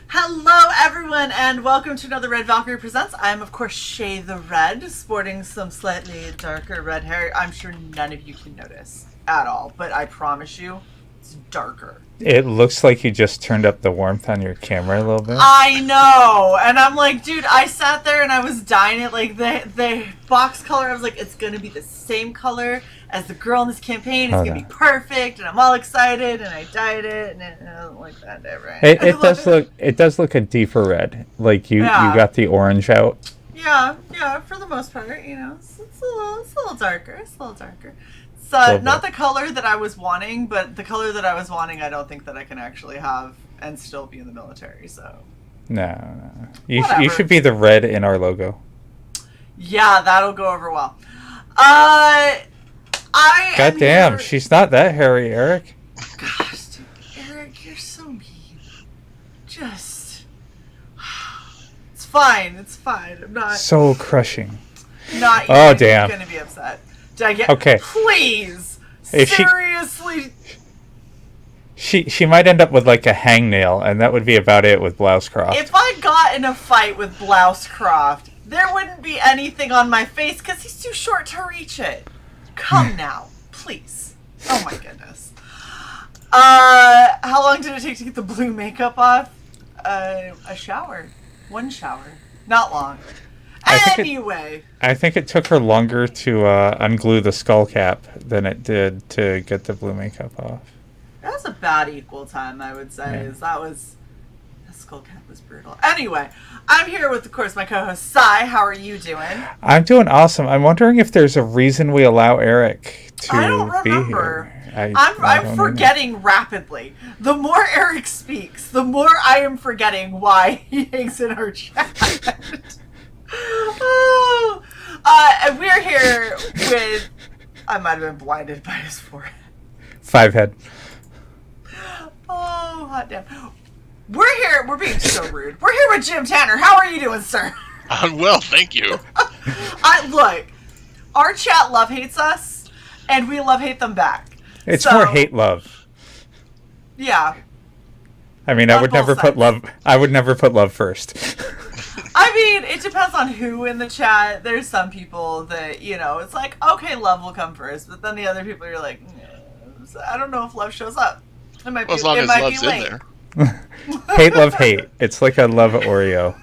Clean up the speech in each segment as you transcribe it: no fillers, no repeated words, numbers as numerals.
Hello everyone and welcome to another Red Valkyrie Presents. I am of course Shae the Red, sporting some slightly darker red hair. I'm sure none of you can notice at all, but I promise you, it's darker. It looks like you just turned up the warmth on your camera a little bit. I know, and I'm like, dude, I sat there and I was dyeing it like the box color. I was like, it's gonna be the same color as the girl in this campaign. It's gonna be perfect, and I'm all excited, and I dyed it, and it doesn't look that different. It does look a deeper red. Like you got the orange out. Yeah, for the most part, you know, it's a little darker. So not the color that I was wanting, but the color that I was wanting, I don't think that I can actually have and still be in the military. So no. You should be the red in our logo. Yeah, that'll go over well. God damn, she's not that hairy, Eric. Gosh, dude, Eric, you're so mean. Just, it's fine. I'm not so crushing. Not even damn. Gonna be upset. Did I get? Okay. Please, seriously. She might end up with like a hangnail, and that would be about it with Blousecroft. If I got in a fight with Blousecroft, there wouldn't be anything on my face because he's too short to reach it. Come now, please. Oh my goodness. How long did it take to get the blue makeup off? A shower. One shower. Not long. Anyway. I think it took her longer to unglue the skull cap than it did to get the blue makeup off. That was about equal time, I would say. Yeah. The skull cap was brutal. Anyway, I'm here with, of course, my co-host, CY. How are you doing? I'm doing awesome. I'm wondering if there's a reason we allow Eric to be here. I'm forgetting rapidly. The more Eric speaks, the more I am forgetting why he hangs in our chat. And we're here with... I might have been blinded by his forehead. 5 head. Oh, hot damn. We're being so rude. We're here with Jim Tanner. How are you doing, sir? I'm well, thank you. Look, our chat love-hates us, and we love-hate them back. It's more hate-love. Yeah. I mean, I would never put love first. I mean, it depends on who in the chat. There's some people that, you know, it's like, okay, love will come first, but then the other people are like, I don't know if love shows up. It might be, as long as love's in there. Hate, love, hate. It's like a love Oreo.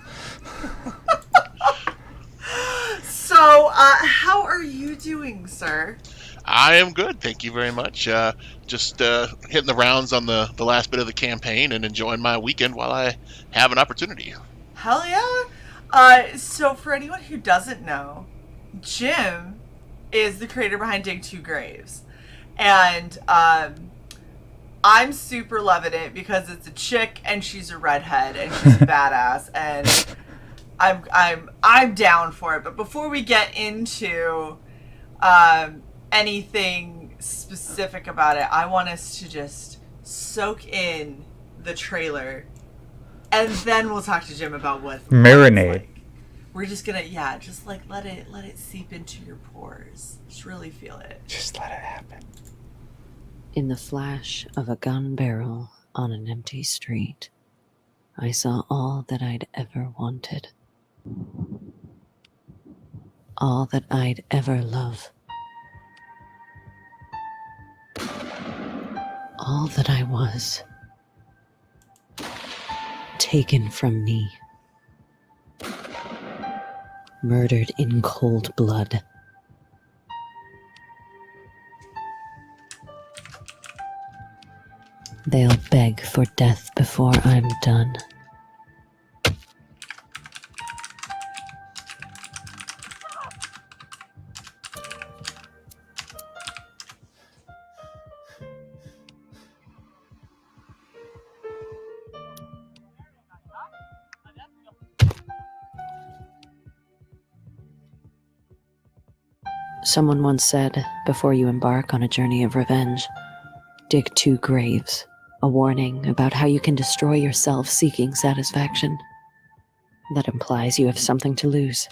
So, how are you doing, sir? I am good, thank you very much. Just hitting the rounds on the last bit of the campaign and enjoying my weekend while I have an opportunity. Hell yeah. So for anyone who doesn't know, Jim is the creator behind Dig Two Graves. And I'm super loving it because it's a chick and she's a redhead and she's a badass, and I'm down for it. But before we get into anything specific about it, I want us to just soak in the trailer, and then we'll talk to Jim about what marinade. Like. We're just gonna just like let it seep into your pores. Just really feel it. Just let it happen. In the flash of a gun barrel on an empty street, I saw all that I'd ever wanted. All that I'd ever love. All that I was. Taken from me. murdered in cold blood. They'll beg for death before I'm done. Someone once said, before you embark on a journey of revenge, dig 2 graves, a warning about how you can destroy yourself seeking satisfaction. That implies you have something to lose.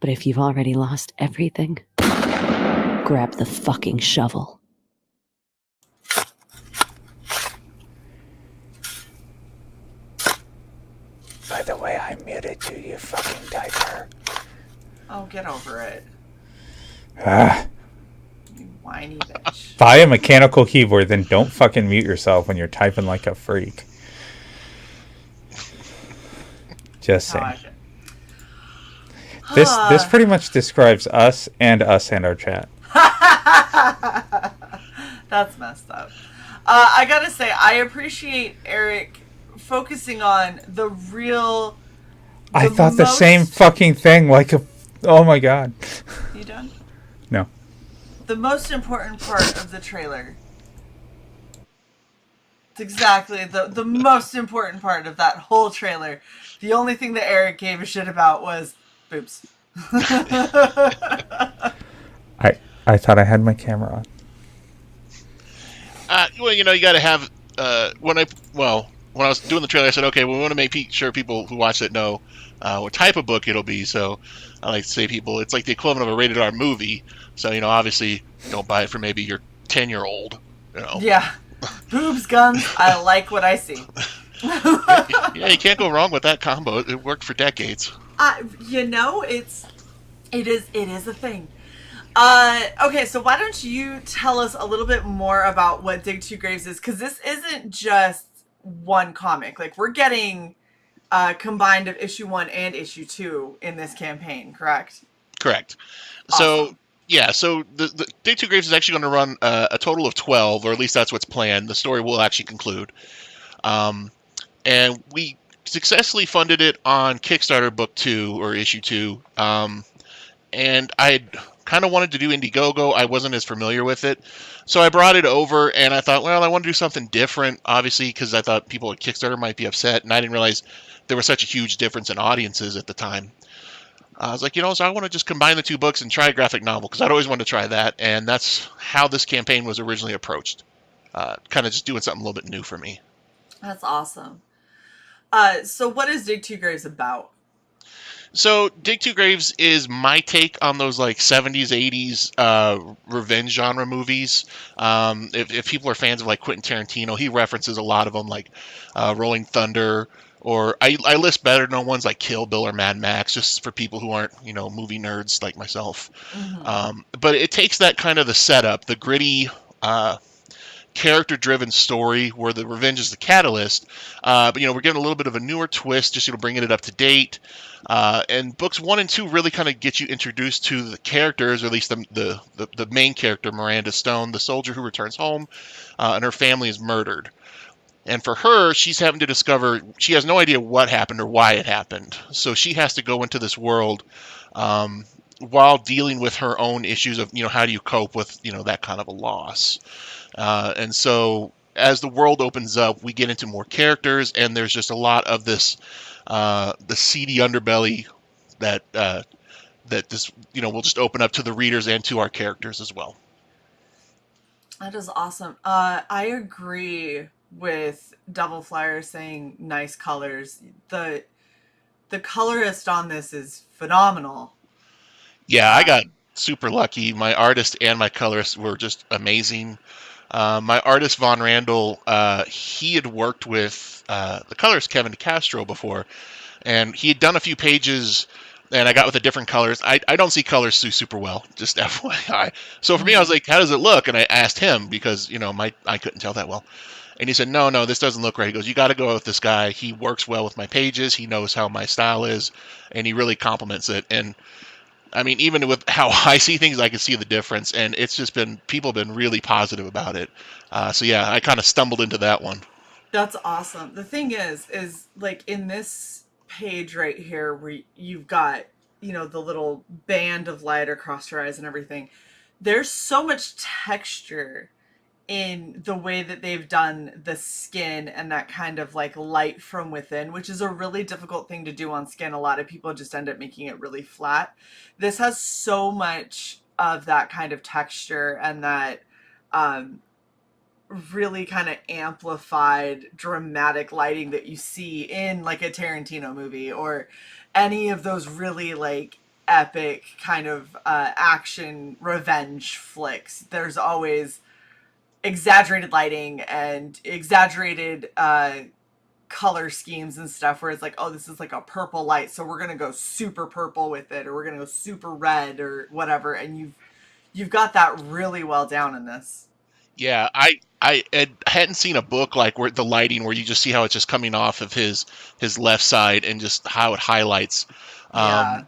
But if you've already lost everything, grab the fucking shovel. By the way, I muted you, you fucking diaper. Oh, get over it. Ah. You whiny bitch. Buy a mechanical keyboard, then don't fucking mute yourself when you're typing like a freak. Just saying. This pretty much describes us and our chat. That's messed up. I gotta say, I appreciate Eric focusing on the real... I thought the same fucking thing, like a... Oh my god. You done? No. The most important part of the trailer. It's exactly the most important part of that whole trailer. The only thing that Eric gave a shit about was boobs. I thought I had my camera on. Well, you know, you got to have. When I was doing the trailer, I said, okay, we want to make sure people who watch it know what type of book it'll be. So I like to say people, it's like the equivalent of a rated R movie. So, you know, obviously, don't buy it for maybe your 10-year-old. You know. Yeah. Boobs, guns. I like what I see. Yeah, you can't go wrong with that combo. It worked for decades. You know, it is a thing. Okay, so why don't you tell us a little bit more about what Dig 2 Graves is? Because this isn't just one comic. Like, we're getting combined of issue 1 and issue 2 in this campaign, correct? Correct. Awesome. So, yeah, so the Dig 2 Graves is actually going to run a total of 12, or at least that's what's planned. The story will actually conclude. And we successfully funded it on Kickstarter Book 2, or Issue 2. And I kind of wanted to do Indiegogo. I wasn't as familiar with it. So I brought it over, and I thought, well, I want to do something different, obviously, because I thought people at Kickstarter might be upset, and I didn't realize there was such a huge difference in audiences at the time. I was like, you know, so I want to just combine the 2 books and try a graphic novel, because I'd always wanted to try that, and that's how this campaign was originally approached. Kind of just doing something a little bit new for me. That's awesome. So what is Dig 2 Graves about? So Dig 2 Graves is my take on those like 70s, 80s revenge genre movies. If people are fans of like Quentin Tarantino, he references a lot of them, like Rolling Thunder, or I list better known ones like Kill Bill or Mad Max, just for people who aren't, you know, movie nerds like myself. Mm-hmm. But it takes that kind of the setup, the gritty, character-driven story where the revenge is the catalyst. But, you know, we're giving a little bit of a newer twist, just, you know, bringing it up to date. And books 1 and 2 really kind of get you introduced to the characters, or at least the main character, Miranda Stone, the soldier who returns home, and her family is murdered. And for her, she's having to discover, she has no idea what happened or why it happened. So she has to go into this world while dealing with her own issues of, you know, how do you cope with, you know, that kind of a loss. And so as the world opens up, we get into more characters, and there's just a lot of this, the seedy underbelly that this, you know, will just open up to the readers and to our characters as well. That is awesome. I agree with Double Flyer saying nice colors. The colorist on this is phenomenal. Yeah, I got super lucky. My artist and my colorist were just amazing. My artist, Von Randall, he had worked with the colorist, Kevin DeCastro, before, and he had done a few pages, and I got with the different colors. I don't see colors super well, just FYI. So for me, I was like, how does it look? And I asked him, because, you know, I couldn't tell that well. And he said, no, this doesn't look right. He goes, you got to go with this guy. He works well with my pages. He knows how my style is, and he really compliments it. And I mean, even with how I see things, I can see the difference. And it's just been, people have been really positive about it. So yeah, I kind of stumbled into that one. That's awesome. The thing is like in this page right here where you've got, the little band of light across your eyes and everything, there's so much texture in the way that they've done the skin and that kind of like light from within, which is a really difficult thing to do on skin. A lot of people just end up making it really flat. This has so much of that kind of texture and that um, really kind of amplified dramatic lighting that you see in like a Tarantino movie or any of those really like epic kind of action revenge flicks. There's always exaggerated lighting and exaggerated color schemes and stuff where it's like, oh, this is like a purple light, so we're gonna go super purple with it, or we're gonna go super red or whatever. And you've got that really well down in this. Yeah, hadn't seen a book like where the lighting, where you just see how it's just coming off of his left side and just how it highlights. Yeah. Um,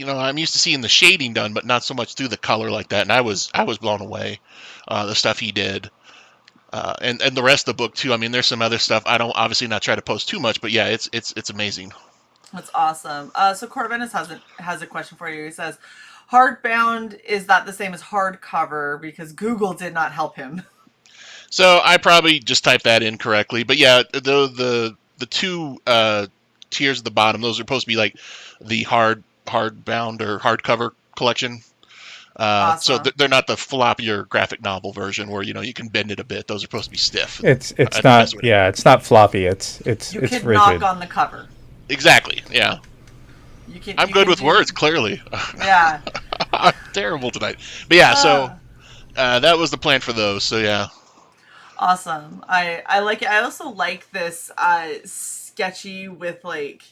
I'm used to seeing the shading done, but not so much through the color like that. And I was blown away, the stuff he did, and the rest of the book too. I mean, there's some other stuff. I don't obviously not try to post too much, but yeah, it's amazing. That's awesome. So Corvinus has a question for you. He says, hardbound, is that the same as hardcover? Because Google did not help him. So I probably just typed that in correctly, but yeah, the two tiers at the bottom, those are supposed to be like the hardbound or hardcover collection. So Awesome. they're not the floppier graphic novel version where you can bend it a bit. Those are supposed to be stiff. It's That's not. what Yeah, it's not floppy. It's You it's can rigid. knock on the cover. Exactly. Yeah. I'm good with words. Clearly. Yeah. I'm terrible tonight. But yeah, so that was the plan for those. So yeah. Awesome. I like it. I also like this sketchy with like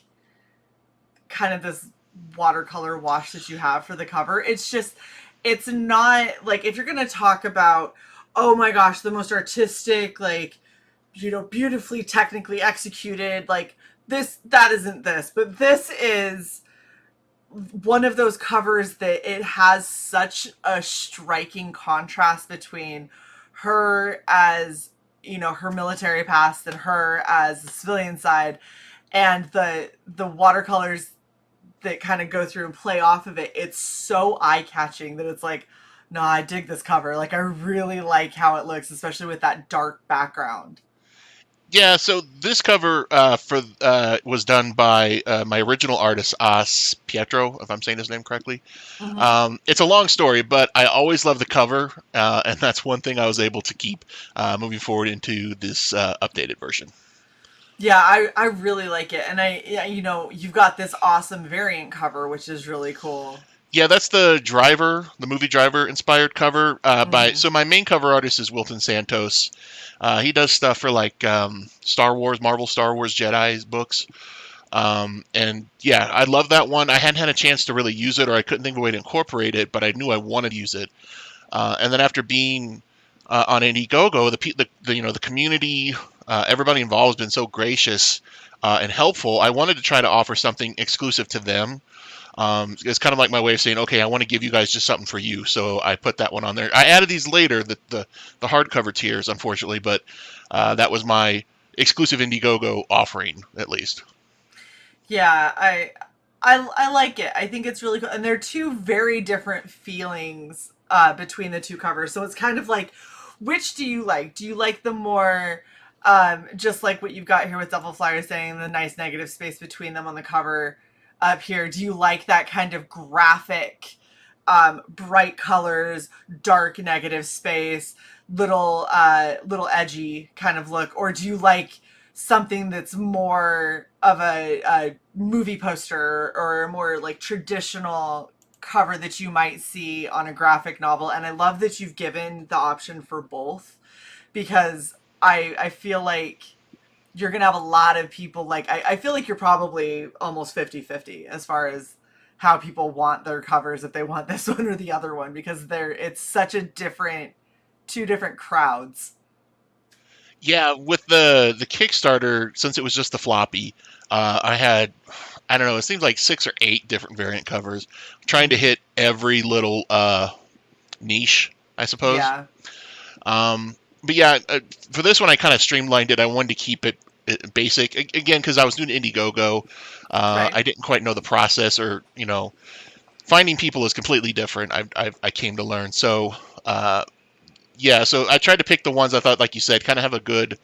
kind of this watercolor wash that you have for the cover. It's not like, if you're going to talk about, oh my gosh, the most artistic, like, beautifully technically executed, like that isn't this, but this is one of those covers that it has such a striking contrast between her as, her military past and her as the civilian side, and the watercolors that kind of go through and play off of it. It's so eye-catching that it's like, no, I dig this cover. Like, I really like how it looks, especially with that dark background. Yeah, so this cover was done by my original artist, Pietro, if I'm saying his name correctly. Mm-hmm. It's a long story, but I always love the cover, and that's one thing I was able to keep moving forward into this updated version. Yeah, I really like it. And you've got this awesome variant cover, which is really cool. Yeah, that's the movie Driver inspired cover so my main cover artist is Wilton Santos. He does stuff for like Marvel Star Wars Jedi books. And yeah, I love that one. I hadn't had a chance to really use it, or I couldn't think of a way to incorporate it, but I knew I wanted to use it. And then after being on Indiegogo, the community, everybody involved has been so gracious and helpful. I wanted to try to offer something exclusive to them. It's kind of like my way of saying, okay, I want to give you guys just something for you. So I put that one on there. I added these later, the hardcover tiers, unfortunately, but that was my exclusive Indiegogo offering, at least. Yeah, I like it. I think it's really cool. And they're two very different feelings between the two covers. So it's kind of like, which do you like? Do you like the more just like what you've got here with Devil Flyer saying, the nice negative space between them on the cover up here? Do you like that kind of graphic, bright colors, dark negative space, little edgy kind of look? Or do you like something that's more of a movie poster or a more like traditional cover that you might see on a graphic novel? And I love that you've given the option for both, because I feel like you're going to have a lot of people, like, I feel like you're probably almost 50-50 as far as how people want their covers, if they want this one or the other one, because it's such a two different crowds. Yeah, with the Kickstarter, since it was just the floppy, I had, I don't know, it seems like 6 or 8 different variant covers, trying to Mhm. hit every little niche, I suppose. Yeah. But yeah, for this one, I kind of streamlined it. I wanted to keep it basic again because I was doing Indiegogo. Right. I didn't quite know the process, or finding people is completely different. I came to learn. So yeah, so I tried to pick the ones I thought, like you said, kind of have a good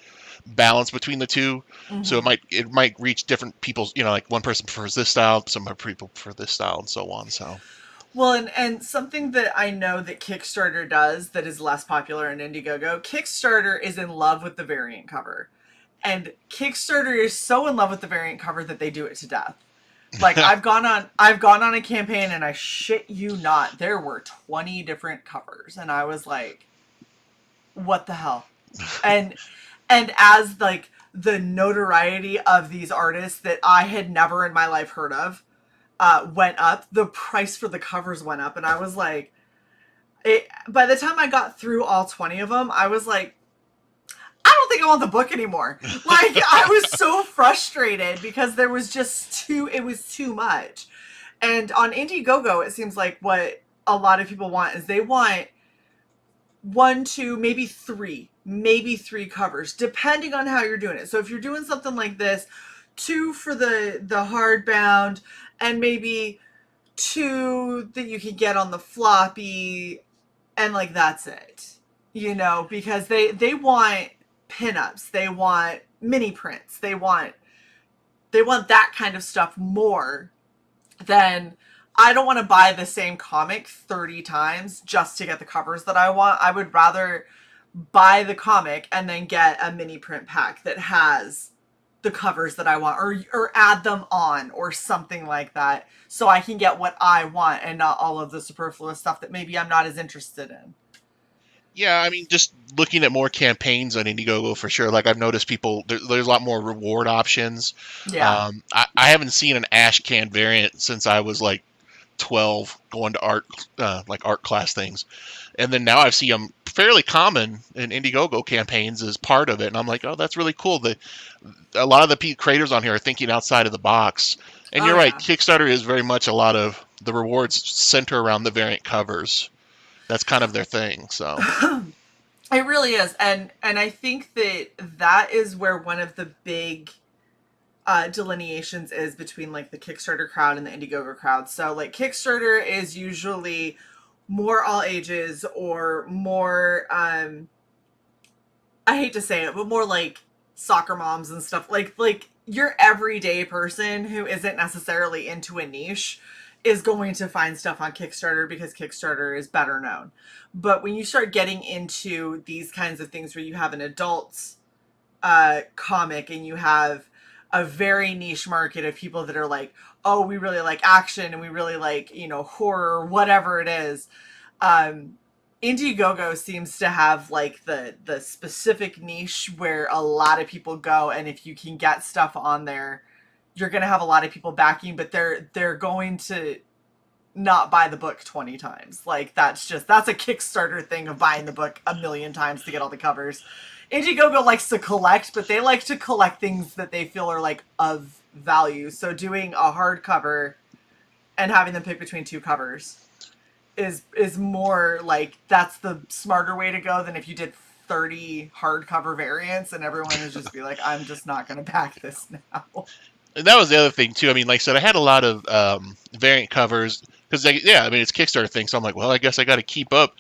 balance between the two. So Hmm. it might reach different people's. Like one person prefers this style, some other people prefer this style, and so on. So Well, and something that I know that Kickstarter does that is less popular in Indiegogo, Kickstarter is in love with the variant cover. And Kickstarter is so in love with the variant cover that they do it to death. Like I've gone on a campaign and I shit you not, there were 20 different covers and I was like, what the hell? And as like the notoriety of these artists that I had never in my life heard of went up, the price for the covers went up, and I was like, by the time I got through all 20 of them, I was like, I don't think I want the book anymore. Like, I was so frustrated because there was just it was too much. And on Indiegogo, it seems like what a lot of people want is they want one, two, maybe three covers, depending on how you're doing it. So if you're doing something like this, two for the hardbound, and maybe two that you can get on the floppy, and like that's it. Because they want pinups, they want mini prints, they want that kind of stuff more than I don't want to buy the same comic 30 times just to get the covers that I want. I would rather buy the comic and then get a mini print pack that has the covers that I want, or add them on or something like that, so I can get what I want and not all of the superfluous stuff that maybe I'm not as interested in. yeah, I mean, just looking at more campaigns on Indiegogo for sure. Like I've noticed there's a lot more reward options. Yeah. I haven't seen an ash can variant since I was like 12, going to art class things, and then now I see them fairly common in Indiegogo campaigns as part of it, and I'm like, oh, that's really cool. A lot of the creators on here are thinking outside of the box, and Oh you're right. yeah. Kickstarter is very much a lot of the rewards center around the variant covers. That's kind of their thing. So It really is, and I think that is where one of the big delineations is between like the Kickstarter crowd and the Indiegogo crowd. So like Kickstarter is usually more all ages, or more I hate to say it, but more like soccer moms and stuff. Like your everyday person who isn't necessarily into a niche is going to find stuff on Kickstarter because Kickstarter is better known. But when you start getting into these kinds of things where you have an adults comic and you have a very niche market of people that are like, oh, we really like action and we really like, horror, whatever it is. Um, Indiegogo seems to have like the specific niche where a lot of people go, and if you can get stuff on there, you're gonna have a lot of people backing, but they're going to not buy the book 20 times. Like that's a Kickstarter thing of buying the book a million times to get all the covers. Indiegogo likes to collect, but they like to collect things that they feel are like of value. So doing a hardcover and having them pick between two covers is more like that's the smarter way to go than if you did 30 hardcover variants and everyone would just be like, I'm just not going to back this now. and that was the other thing too. I mean, like I said, I had a lot of variant covers because yeah, I mean it's Kickstarter thing, so I'm like, well, I guess I got to keep up.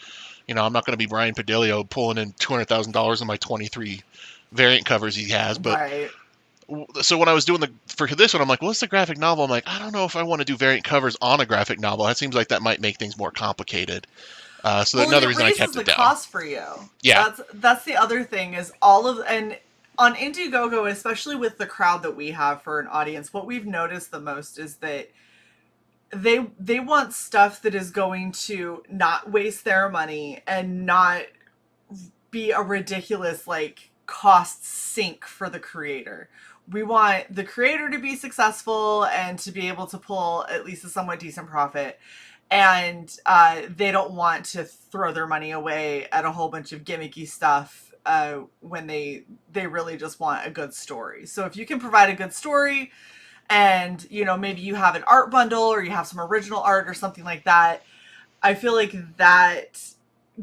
I'm not going to be Brian Padillo pulling in $200,000 on my 23 variant covers he has. But Right. so when I was doing for this one, I'm like, what's the graphic novel? I'm like, I don't know if I want to do variant covers on a graphic novel. That seems like that might make things more complicated. So that's Well, and another it reason I raises kept the it down. cost for you. Yeah. That's the other thing is all of and on Indiegogo, especially with the crowd that we have for an audience, what we've noticed the most is that they want stuff that is going to not waste their money and not be a ridiculous like cost sink for the creator. We want the creator to be successful and to be able to pull at least a somewhat decent profit. And they don't want to throw their money away at a whole bunch of gimmicky stuff when they really just want a good story. So if you can provide a good story, and maybe you have an art bundle or you have some original art or something like that, I feel like that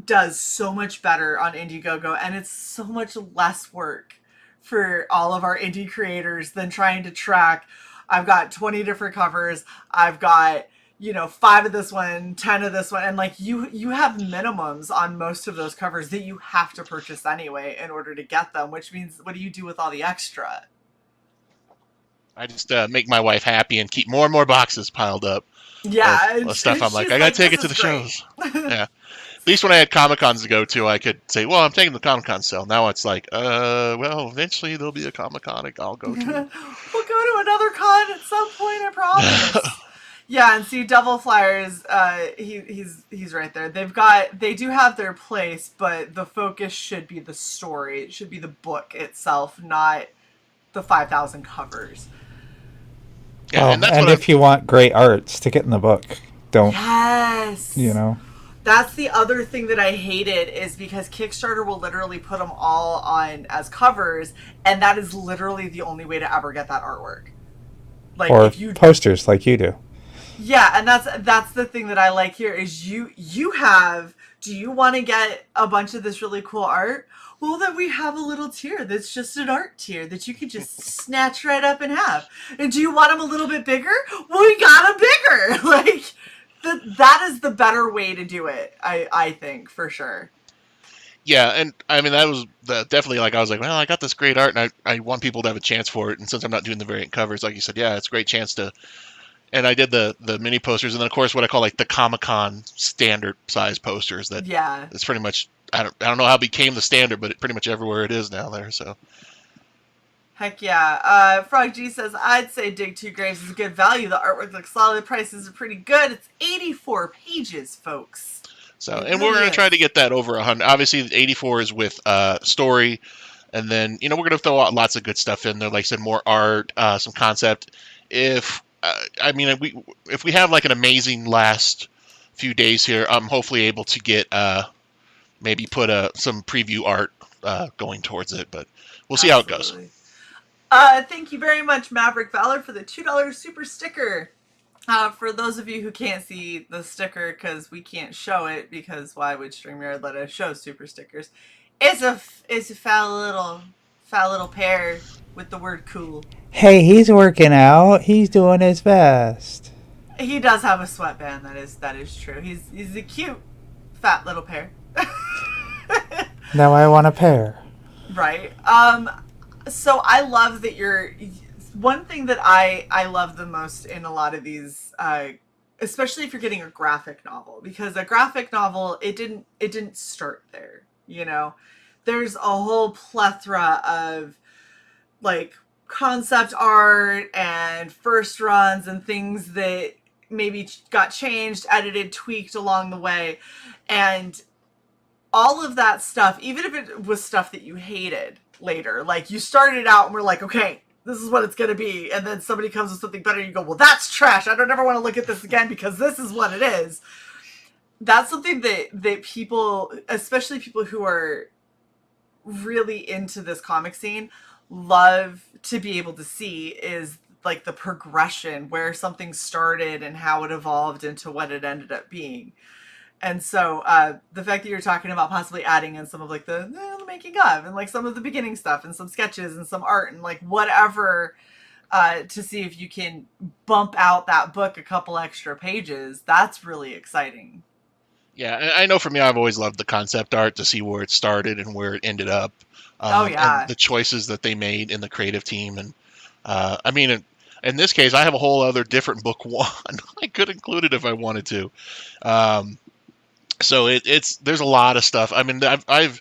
does so much better on Indiegogo, and it's so much less work for all of our indie creators than trying to track. I've got 20 different covers. I've got 5 of this one, 10 of this one, and like you have minimums on most of those covers that you have to purchase anyway in order to get them, which means what do you do with all the extra? I just make my wife happy and keep more and more boxes piled up. Yeah, of stuff. I'm like, she's I gotta take it "This to the is great." shows. Yeah. At least when I had Comic Cons to go to, I could say, well, I'm taking the Comic Con sale. Now it's like, well, eventually there'll be a Comic Con I'll go to. We'll go to another con at some point, I promise. Yeah, and see, Devil Flyers, he's right there. They do have their place, but the focus should be the story. It should be the book itself, not the 5,000 covers. Yeah, and if you want great art, stick it in the book. Don't. Yes. That's the other thing that I hated, is because Kickstarter will literally put them all on as covers, and that is literally the only way to ever get that artwork. Like, or if you posters like you do. Yeah, and that's the thing that I like here is you have. Do you want to get a bunch of this really cool art? Well, then we have a little tier that's just an art tier that you can just snatch right up and have. And do you want them a little bit bigger? Well, we got them bigger. Like, that is the better way to do it, I think, for sure. Yeah, and I mean, that was definitely, like, I was like, well, I got this great art, and I want people to have a chance for it. And since I'm not doing the variant covers, like you said, yeah, it's a great chance to. And I did the mini posters, and then of course what I call like the Comic-Con standard size posters. That it's pretty much, I don't know how it became the standard, but pretty much everywhere it is now there. So. Heck yeah. Frog G says, I'd say Dig 2 Graves is a good value. The artwork looks solid. The prices are pretty good. It's 84 pages, folks. So, and we're going to try to get that over 100. Obviously, 84 is with story. And then, we're going to throw out lots of good stuff in there. Like I said, more art, some concept. If we have like an amazing last few days here, I'm hopefully able to get maybe put some preview art going towards it. But we'll see how it goes. Thank you very much, Maverick Valor, for the $2 super sticker. For those of you who can't see the sticker because we can't show it, because why would StreamYard let us show super stickers? It's a foul little pair with the word cool. Hey, he's working out. He's doing his best. He does have a sweatband. That is true. He's a cute fat little pair. Now I want a pair. Right. So I love that one thing that I love the most in a lot of these, especially if you're getting a graphic novel, because a graphic novel, it didn't start there. There's a whole plethora of like concept art and first runs and things that maybe got changed, edited, tweaked along the way. And all of that stuff, even if it was stuff that you hated later, like you started out and we're like, okay, this is what it's going to be. And then somebody comes with something better. You go, well, that's trash. I don't ever want to look at this again because this is what it is. That's something that people, especially people who are really into this comic scene, love to be able to see, is like the progression, where something started and how it evolved into what it ended up being. And so the fact that you're talking about possibly adding in some of like the making of and like some of the beginning stuff and some sketches and some art and like whatever to see if you can bump out that book a couple extra pages, that's really exciting. Yeah, I know for me, I've always loved the concept art to see where it started and where it ended up. And the choices that they made in the creative team. And I mean, in this case, I have a whole other different book one. I could include it if I wanted to. So there's a lot of stuff. I mean, the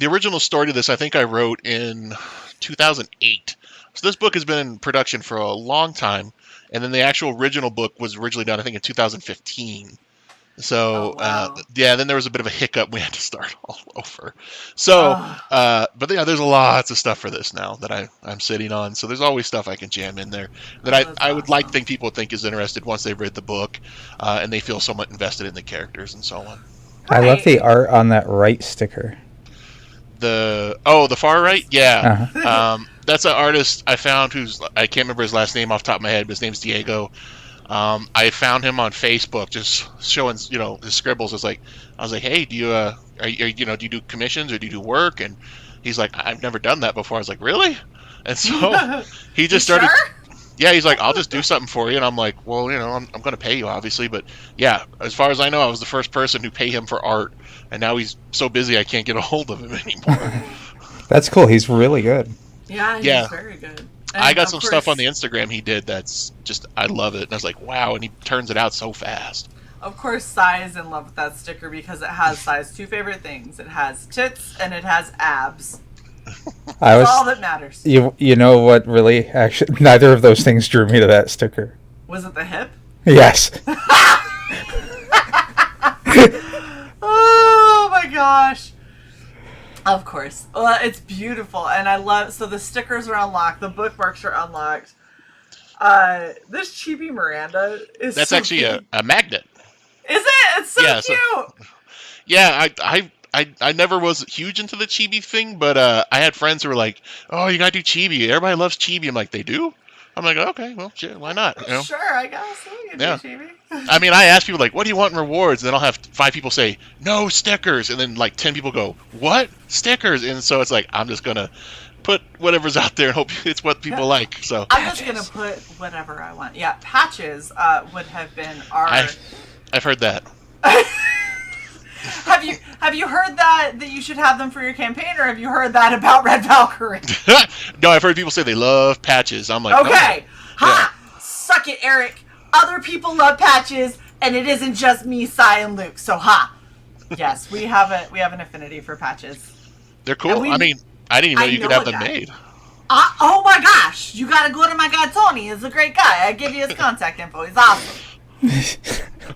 original story to this, I think I wrote in 2008. So this book has been in production for a long time. And then the actual original book was originally done, I think, in 2015. So, then there was a bit of a hiccup. We had to start all over. So, but yeah, there's lots of stuff for this now that I'm sitting on. So there's always stuff I can jam in there that I would like to think people think is interested once they've read the book and they feel somewhat invested in the characters and so on. I love the art on that right sticker. The far right, yeah. Uh-huh. That's an artist I found I can't remember his last name off the top of my head, but his name's Diego. I found him on Facebook, just showing his scribbles. I was like, hey, do you do you do commissions or do you do work? And he's like, I've never done that before. I was like, really? And so he just started. Sure? Yeah, he's like, I'll just do something for you. And I'm like, well, I'm going to pay you, obviously. But yeah, as far as I know, I was the first person to pay him for art. And now he's so busy I can't get a hold of him anymore. That's cool. He's really good. Yeah, he's Yeah. very good. I And got of some course- stuff on the Instagram he did that's just, I love it. And I was like, wow. And he turns it out so fast. Of course, Sai is in love with that sticker because it has Sai's two favorite things. It has tits and it has abs. That's all that matters. You know what really actually neither of those things drew me to that sticker. Was it the hip? Yes. Oh my gosh. Of course. Well, it's beautiful. And I love, so the stickers are unlocked. The bookmarks are unlocked. This chibi Miranda is That's so actually cute. a magnet. Is it? It's so Yeah, cute. Yeah, I never was huge into the chibi thing, but I had friends who were like, "Oh, you gotta do chibi. Everybody loves chibi." I'm like, "They do?" I'm like, "Okay, well, shit, why not?" Sure, I guess. We can Yeah. do chibi. I mean, I ask people like, "What do you want in rewards?" And then I'll have 5 people say, "No, stickers," and then like 10 people go, "What? Stickers?" And so it's like I'm just gonna put whatever's out there and hope it's what people like. So I'm just gonna put whatever I want. Yeah, patches would have been our. I've heard that. Have you heard that you should have them for your campaign, or have you heard that about Red Valkyrie? No, I've heard people say they love patches. I'm like, Okay, no. ha! Suck it, Eric. Other people love patches, and it isn't just me, Sai, and Luke. So ha! Yes, we have an affinity for patches. They're cool. And I mean, I didn't even know you could know have a them guy. made. Oh my gosh! You gotta go to my guy Tony. He's a great guy. I give you his contact info. He's awesome.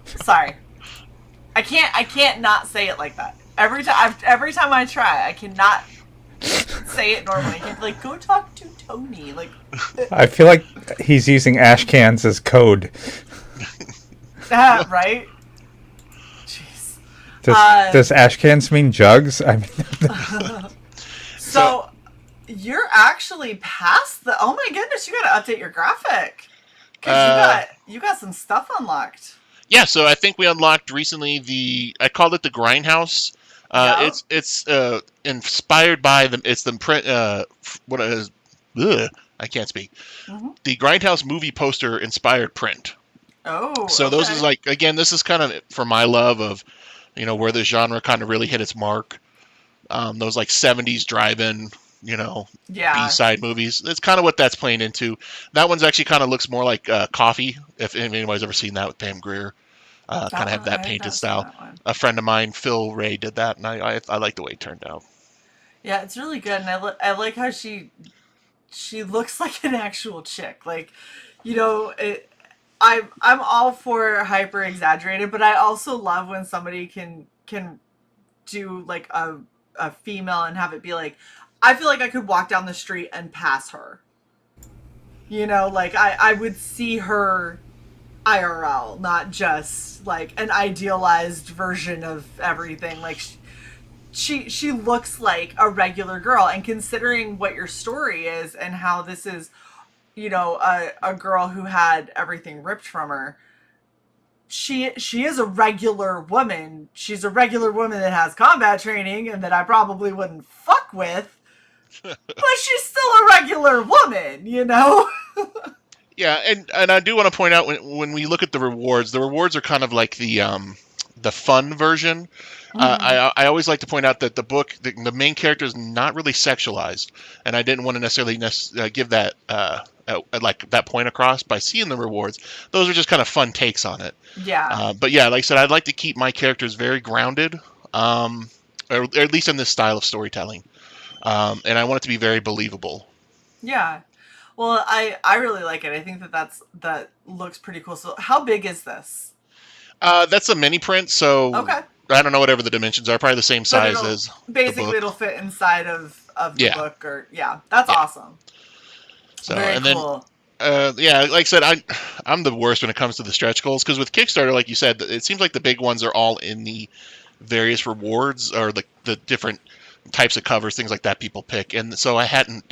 Sorry, I can't not say it like that. Every time I try, I cannot say it normally. I can't be like, go talk to Tony. Like, I feel like he's using ash cans as code. right? Jeez. Does ash cans mean jugs? I mean, So you're actually past the. Oh my goodness! You got to update your graphic because you got some stuff unlocked. Yeah, so I think we unlocked recently I called it the Grindhouse. Yeah. It's inspired by the print. What is? Ugh, I can't speak. Mm-hmm. The Grindhouse movie poster inspired print. Oh. So those okay. is like, again, this is kind of for my love of, where the genre kind of really hit its mark. Those like 70s drive-in, Yeah. B-side movies. That's kind of what that's playing into. That one's actually kind of looks more like Coffee, if anybody's ever seen that with Pam Grier. Kind of have that painted style. A friend of mine, Phil Ray, did that, and I like the way it turned out. Yeah, it's really good, and I like how she looks like an actual chick. Like, I'm all for hyper exaggerated, but I also love when somebody can do like a female and have it be like, I feel like I could walk down the street and pass her. Like I would see her IRL, not just like an idealized version of everything. Like she looks like a regular girl, and considering what your story is and how this is, a girl who had everything ripped from her, she is a regular woman. She's a regular woman that has combat training and that I probably wouldn't fuck with, but she's still a regular woman, Yeah, and I do want to point out when we look at the rewards are kind of like the fun version. I always like to point out that the book, the main character is not really sexualized, and I didn't want to necessarily give that like that point across by seeing the rewards. Those are just kind of fun takes on it. Yeah. But yeah, like I said, I'd like to keep my characters very grounded, or at least in this style of storytelling, and I want it to be very believable. Yeah. Well, I really like it. I think that looks pretty cool. So how big is this? That's a mini print, so Okay. I don't know whatever the dimensions are, probably the same size as basically the book. it'll fit inside of the Yeah. book, or that's awesome. So Very and then cool. yeah, like I said, I'm the worst when it comes to the stretch goals, because with Kickstarter, like you said, it seems like the big ones are all in the various rewards or the different types of covers, things like that people pick, and so I hadn't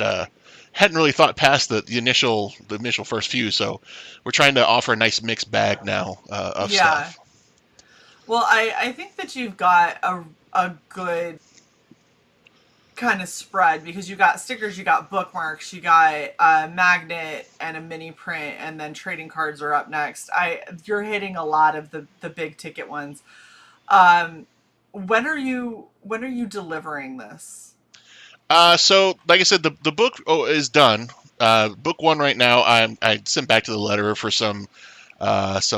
really thought past the initial first few. So we're trying to offer a nice mixed bag now of stuff. Well, I think that you've got a good kind of spread, because you got stickers, you got bookmarks, you got a magnet and a mini print, and then trading cards are up next. You're hitting a lot of the big ticket ones. When are you delivering this? So like I said, the book is done. Book 1 right now. I sent back to the letterer for some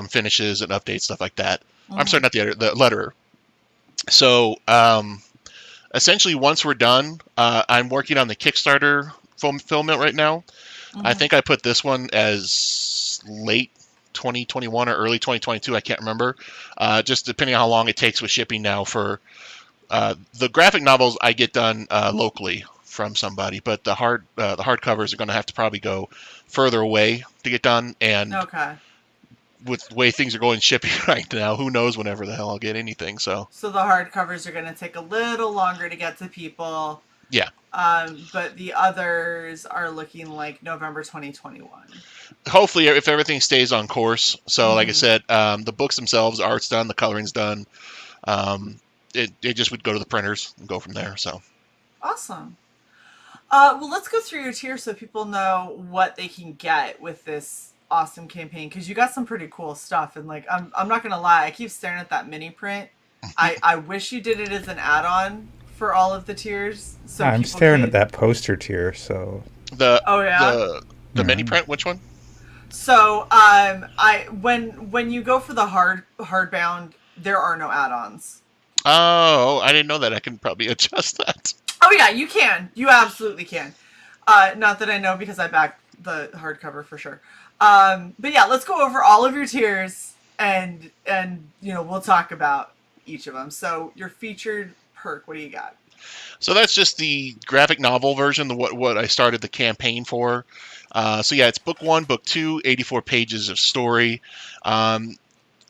finishes and updates, stuff like that. I'm sorry, not the editor, the letterer. So essentially, once we're done, I'm working on the Kickstarter fulfillment right now. I think I put this one as late 2021 or early 2022. I can't remember. Just depending on how long it takes with shipping now. For the graphic novels, I get done locally from somebody, but the hardcovers are going to have to probably go further away to get done. And with the way things are going shipping right now, who knows whenever the hell I'll get anything. So the hardcovers are going to take a little longer to get to people. Yeah. But the others are looking like November 2021. Hopefully, if everything stays on course. So like I said, the books themselves, art's done, the coloring's done. It just would go to the printers and go from there. So awesome. Well, let's go through your tiers so people know what they can get with this awesome campaign, because you got some pretty cool stuff. And like, I'm not gonna lie, I keep staring at that mini print. I wish you did it as an add-on for all of the tiers. So I'm staring at that poster tier. So the mini print, which one? So when you go for the hardbound, there are no add-ons. Oh, I didn't know that. I can probably adjust that. Oh yeah, you can. You absolutely can. Not that I know, because I backed the hardcover for sure. But yeah, let's go over all of your tiers and we'll talk about each of them. So your featured perk, what do you got? So that's just the graphic novel version, what I started the campaign for. So yeah, it's book 1, book 2, 84 pages of story. Like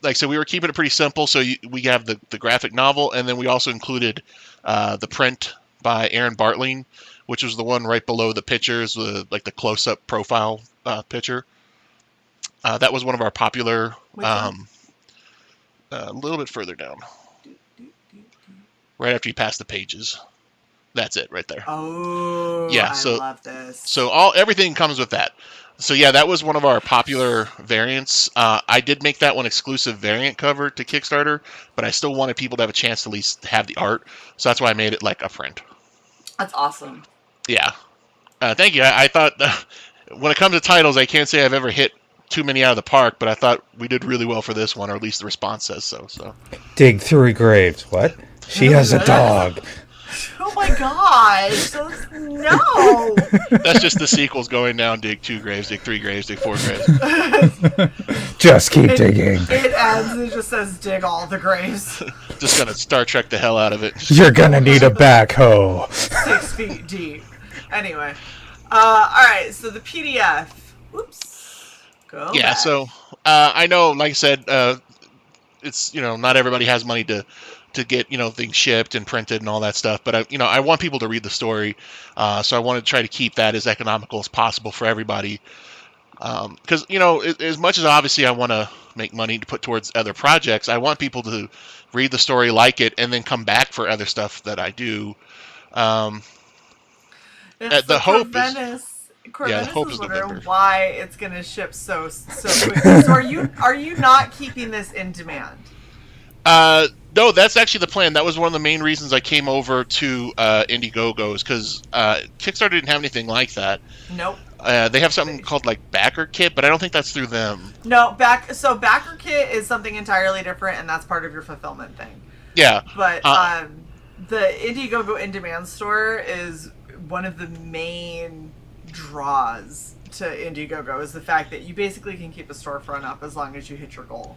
I said, we were keeping it pretty simple. So we have the graphic novel, and then we also included the print by Aaron Bartling, which was the one right below the pictures, like the close-up profile picture. That was one of our popular, a little bit further down. Right after you pass the pages. That's it right there. Oh, yeah, I love this. So everything comes with that. So yeah, that was one of our popular variants. I did make that one exclusive variant cover to Kickstarter, but I still wanted people to have a chance to at least have the art. So that's why I made it like a print. That's awesome. Yeah. Thank you. I thought when it comes to titles, I can't say I've ever hit too many out of the park, but I thought we did really well for this one, or at least the response says so. Dig 3 graves. What? She has a dog. Oh my gosh. No. That's just the sequels going down. Dig 2 graves, dig 3 graves, dig 4 graves. Just keep digging. It ends and it just says dig all the graves. Just gonna Star Trek the hell out of it. You're gonna need a backhoe. 6 feet deep. Anyway. Alright, so the PDF. Oops. Go back. So I know, like I said, it's not everybody has money to get things shipped and printed and all that stuff, but I want people to read the story, so I want to try to keep that as economical as possible for everybody, because as much as obviously I want to make money to put towards other projects, I want people to read the story, like it, and then come back for other stuff that I do. The hope is wondering why it's going to ship so quickly. So are you not keeping this in demand? No, that's actually the plan. That was one of the main reasons I came over to Indiegogo, is because Kickstarter didn't have anything like that. Nope. They have something called like Backer Kit, but I don't think that's through them. No, Backer Kit is something entirely different, and that's part of your fulfillment thing. Yeah. But the Indiegogo in-demand store is one of the main draws to Indiegogo, is the fact that you basically can keep a storefront up as long as you hit your goal.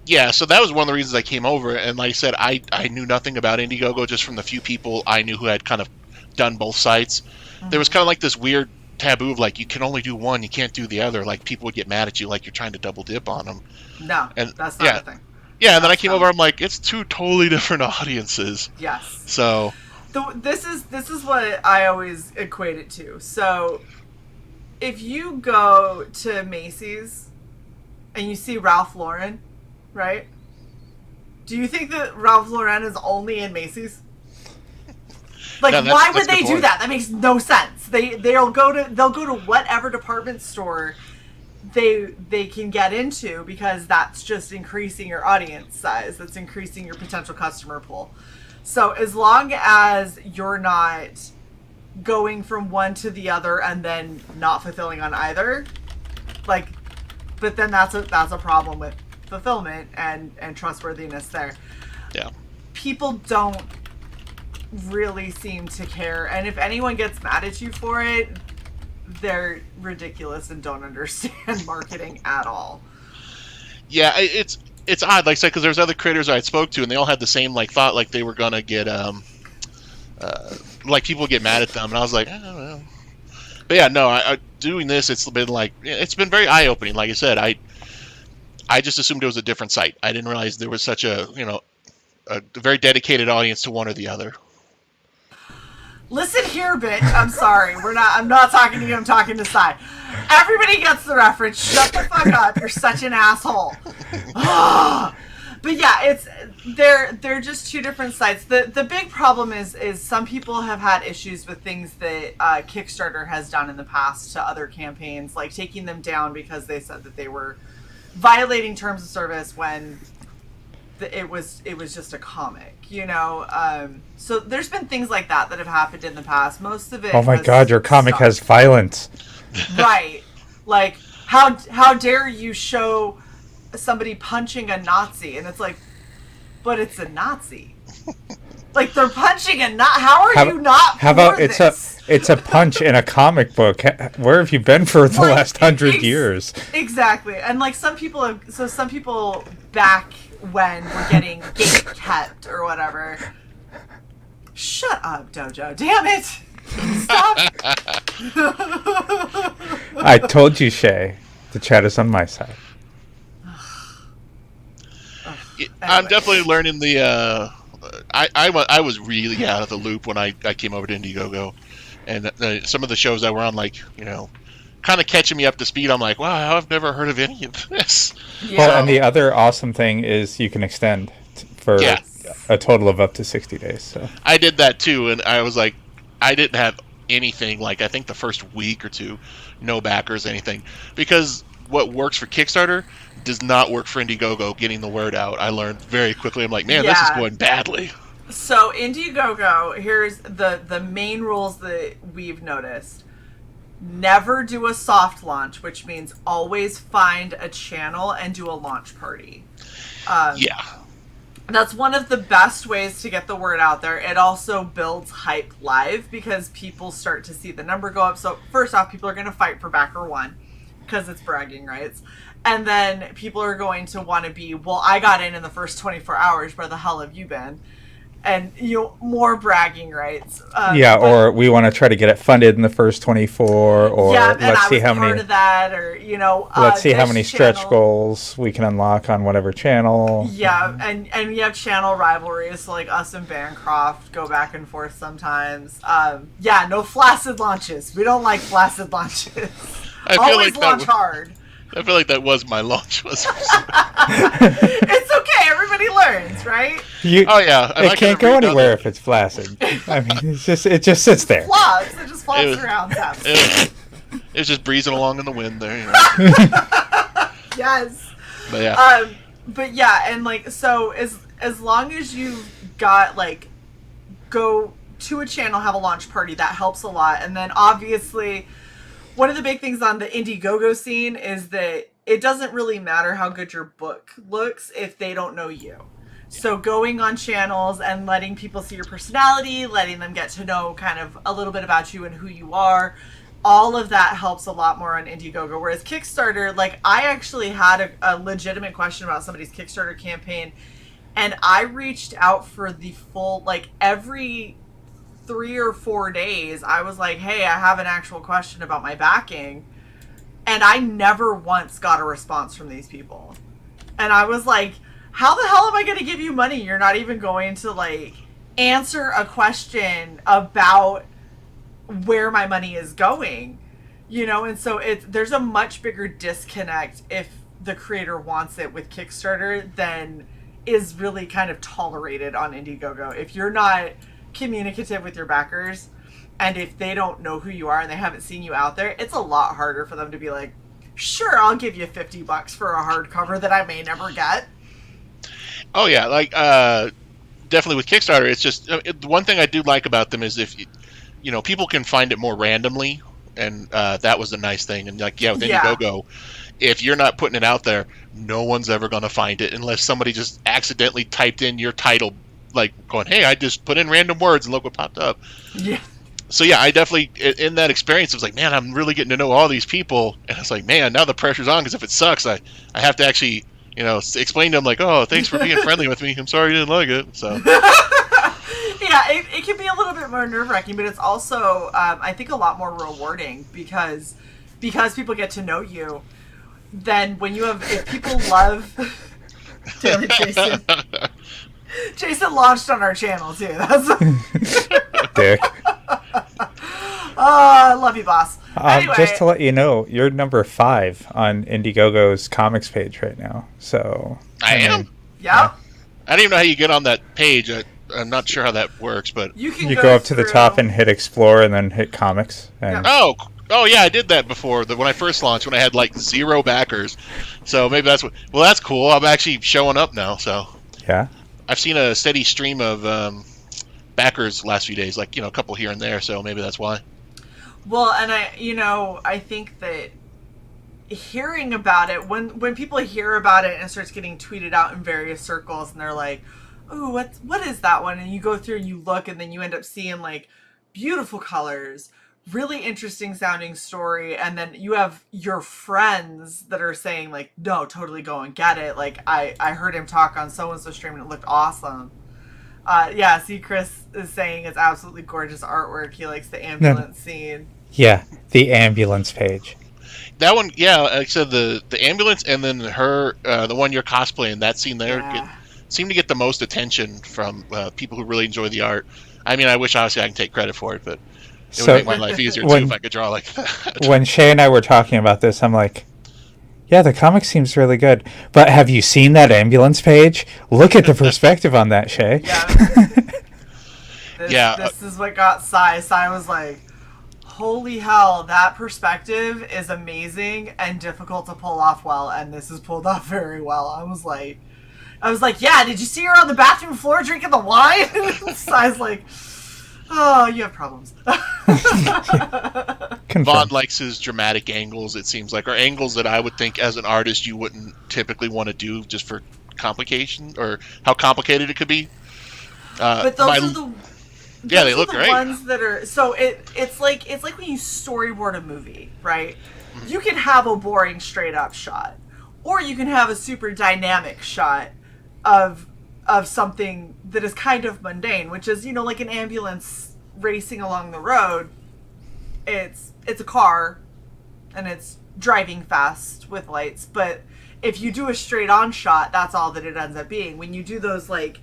Yeah, so that was one of the reasons I came over, and like I said, I knew nothing about Indiegogo, just from the few people I knew who had kind of done both sites. Mm-hmm. There was kind of like this weird taboo of like, you can only do one, you can't do the other. Like, people would get mad at you like you're trying to double dip on them. No, that's not the thing. Yeah, and then I came over, I'm like, it's two totally different audiences. Yes. So This is what I always equate it to. So, if you go to Macy's and you see Ralph Lauren, right? Do you think that Ralph Lauren is only in Macy's? Like, No, why would that's a they good do point. that? That makes no sense. They'll go to whatever department store they can get into, because that's just increasing your audience size. That's increasing your potential customer pool. So as long as you're not going from one to the other and then not fulfilling on either, like, but then that's a problem with fulfillment and trustworthiness there. Yeah. People don't really seem to care, and if anyone gets mad at you for it, they're ridiculous and don't understand marketing at all. Yeah, it's odd, like I said, because there's other creators I spoke to, and they all had the same like thought, like they were gonna get like people get mad at them, and I was like, I don't know. But yeah, no, I doing this, it's been very eye opening. Like I said, I just assumed it was a different site. I didn't realize there was such a very dedicated audience to one or the other. Listen here, bitch. I'm sorry. I'm not talking to you. I'm talking to Cy. Everybody gets the reference. Shut the fuck up. You're such an asshole. But yeah, they're just two different sites. The big problem is some people have had issues with things that Kickstarter has done in the past to other campaigns, like taking them down because they said that they were violating terms of service when it was just a comic, so there's been things like that have happened in the past. Most of it, Oh my God, your comic has violence. Right. Like, how dare you show somebody punching a Nazi? And it's like, but it's a Nazi. Like, they're punching a Nazi. How are you not How about for this? it's a punch in a comic book? Where have you been for the last 100 years? Exactly. And like some people back when we're getting gate kept or whatever. Shut up, Dojo. Damn it. Stop. I told you, Shae. The chat is on my side. I'm definitely learning the. I was really out of the loop when I came over to Indiegogo, and some of the shows that were on, like, kind of catching me up to speed. I'm like, wow, I've never heard of any of this. Yeah. Well, and the other awesome thing is you can extend for a total of up to 60 days. So I did that too, and I was like, I didn't have anything. Like, I think the first week or two, no backers, anything, because what works for Kickstarter does not work for Indiegogo. Getting the word out, I learned very quickly. I'm like, man, this is going badly. So Indiegogo, here's the main rules that we've noticed. Never do a soft launch, which means always find a channel and do a launch party. Yeah. That's one of the best ways to get the word out there. It also builds hype live because people start to see the number go up. So first off, people are going to fight for backer one because it's bragging rights. And then people are going to want to be, well, I got in the first 24 hours. Where the hell have you been? And more bragging rights. or we want to try to get it funded in the first 24, or let's see how many. Of that, or let's see how many stretch channel, goals we can unlock on whatever channel. Yeah, and we have channel rivalries, so like us and Bancroft go back and forth sometimes. No flaccid launches. We don't like flaccid launches. Always launch hard. I feel like that was my launch. It's okay. Everybody learns, right? It can't go anywhere if it's flaccid. I mean, it just sits there. Flops. It just flops around. It was just breezing along in the wind there. Yes. But yeah. But yeah, and like, so as long as you've got, like, go to a channel, have a launch party, that helps a lot. And then obviously, one of the big things on the Indiegogo scene is that it doesn't really matter how good your book looks if they don't know you. So going on channels and letting people see your personality, letting them get to know kind of a little bit about you and who you are, all of that helps a lot more on Indiegogo. Whereas Kickstarter, like, I actually had a legitimate question about somebody's Kickstarter campaign, and I reached out for the full, like, every 3 or 4 days, I was like, hey, I have an actual question about my backing. And I never once got a response from these people. And I was like, how the hell am I going to give you money? You're not even going to, like, answer a question about where my money is going, and so there's a much bigger disconnect if the creator wants it with Kickstarter than is really kind of tolerated on Indiegogo. If you're not communicative with your backers, and if they don't know who you are and they haven't seen you out there, it's a lot harder for them to be like, sure, I'll give you $50 for a hardcover that I may never get. Oh yeah, like definitely with Kickstarter, it's just the one thing I do like about them is if people can find it more randomly, and that was the nice thing. And like with Indiegogo, if you're not putting it out there, no one's ever going to find it unless somebody just accidentally typed in your title, like going, "Hey, I just put in random words and look what popped up." Yeah. So yeah, I definitely, in that experience, I was like, man, I'm really getting to know all these people, and it's like, man, now the pressure's on, because if it sucks, I have to actually, explain to them like, oh, thanks for being friendly with me. I'm sorry you didn't like it. So. Yeah, it can be a little bit more nerve-wracking, but it's also, I think, a lot more rewarding because people get to know you. Then when you have, if people love, damn it, Jason. Jason launched on our channel too. That's Dick. I love you, boss. Anyway, just to let you know, you're number 5 on Indiegogo's comics page right now. So I am. Yeah. I don't even know how you get on that page. I'm not sure how that works, but you go up to the top and hit explore, and then hit comics. And Oh yeah, I did that before. When I first launched, when I had like 0 backers. So maybe that's what. Well, that's cool. I'm actually showing up now. So yeah, I've seen a steady stream of backers the last few days, like a couple here and there. So maybe that's why. Well, and I think that hearing about it, when people hear about it and it starts getting tweeted out in various circles, and they're like, "Ooh, what is that one?" And you go through and you look, and then you end up seeing like beautiful colors, really interesting sounding story, and then you have your friends that are saying like, "No, totally go and get it." Like I heard him talk on so and so stream and it looked awesome. See, Chris is saying it's absolutely gorgeous artwork. He likes the ambulance scene. Yeah, the ambulance page. That one, yeah, like I said, the ambulance, and then her, the one you're cosplaying, that scene there seemed to get the most attention from people who really enjoy the art. I mean, I wish obviously I can take credit for it, but it would make my life easier too if I could draw like that. When Shae and I were talking about this, I'm like, yeah, the comic seems really good, but have you seen that ambulance page? Look at the perspective on that, Shae. Yeah. This is what got Cy. Cy was like, holy hell, that perspective is amazing and difficult to pull off well, and this is pulled off very well. I was like, yeah, did you see her on the bathroom floor drinking the wine? Cy's like, oh, you have problems. Vaughn likes his dramatic angles, it seems like, or angles that I would think as an artist you wouldn't typically want to do just for complication, or how complicated it could be. But those are they look great. Ones that are so it's like when you storyboard a movie, right? You can have a boring straight up shot, or you can have a super dynamic shot of something that is kind of mundane, which is like an ambulance racing along the road. It's a car, and it's driving fast with lights. But if you do a straight on shot, that's all that it ends up being. When you do those like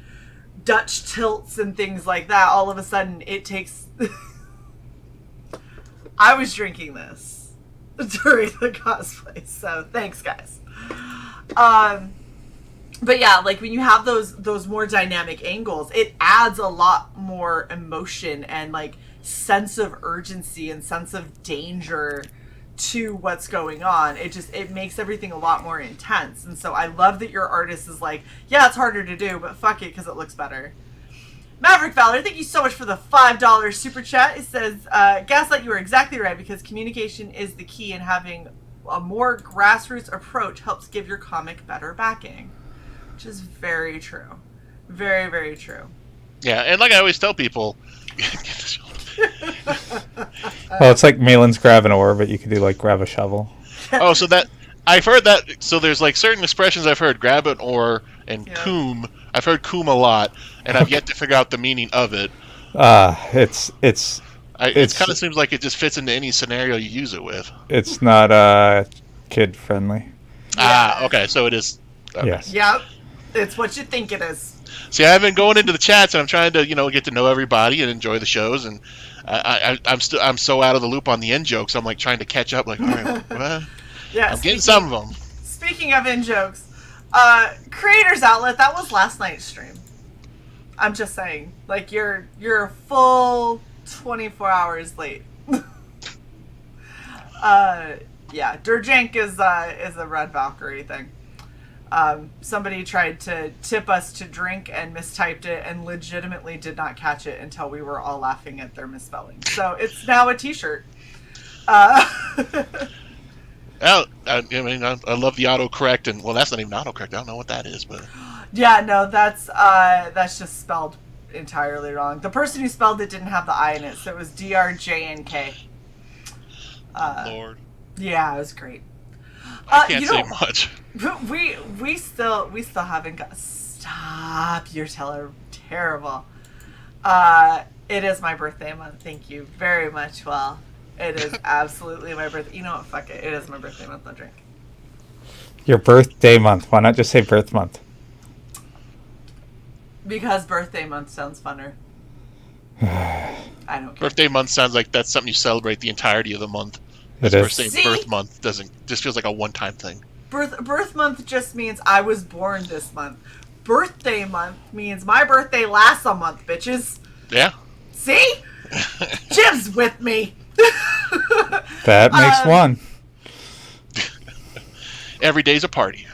Dutch tilts and things like that, all of a sudden it takes. I was drinking this during the cosplay, so thanks, guys. But yeah, like when you have those more dynamic angles, it adds a lot more emotion and like sense of urgency and sense of danger to what's going on. It makes everything a lot more intense. And so I love that your artist is like, yeah, it's harder to do, but fuck it, because it looks better. Maverick Valor, thank you so much for the $5 super chat. It says, Gaslight, you are exactly right, because communication is the key, and having a more grassroots approach helps give your comic better backing. Which is very true. Very, very true. Yeah, and like I always tell people... Well, it's like Malin's grab an oar, but you could do like grab a shovel. Oh, so that... I've heard that... So there's like certain expressions I've heard, grab an oar and coom. I've heard coom a lot, and I've yet to figure out the meaning of it. It kind of seems like it just fits into any scenario you use it with. It's not kid friendly. Okay, so it is... Okay. Yes. Yep. It's what you think it is. See, I've been going into the chats and I'm trying to, get to know everybody and enjoy the shows. And I'm so out of the loop on the in jokes. I'm like trying to catch up. Like, all right, well, Yeah, I'm getting some of them. Speaking of in jokes, Creators Outlet, that was last night's stream. I'm just saying, like you're a full 24 hours late. Yeah, Durjank is a Red Valkyrie thing. Somebody tried to tip us to drink and mistyped it and legitimately did not catch it until we were all laughing at their misspelling. So it's now a t-shirt. I love the autocorrect, and well, that's not even autocorrect. I don't know what that is, but Yeah, no, that's just spelled entirely wrong. The person who spelled it didn't have the I in it, so it was DRJNK. Lord, Yeah, it was great. I can't say much. We still haven't got. Stop! You're terrible. It is my birthday month. Thank you very much. Well, it is absolutely my birthday. You know what? Fuck it. It is my birthday month. I'll drink. Your birthday month. Why not just say birth month? Because birthday month sounds funner. I don't care. Birthday month sounds like that's something you celebrate the entirety of the month. It is. Saying birth month just feels like a one-time thing. Birth month just means I was born this month. Birthday month means my birthday lasts a month, bitches. Yeah. See? Jim's with me. That makes one. Every day's a party.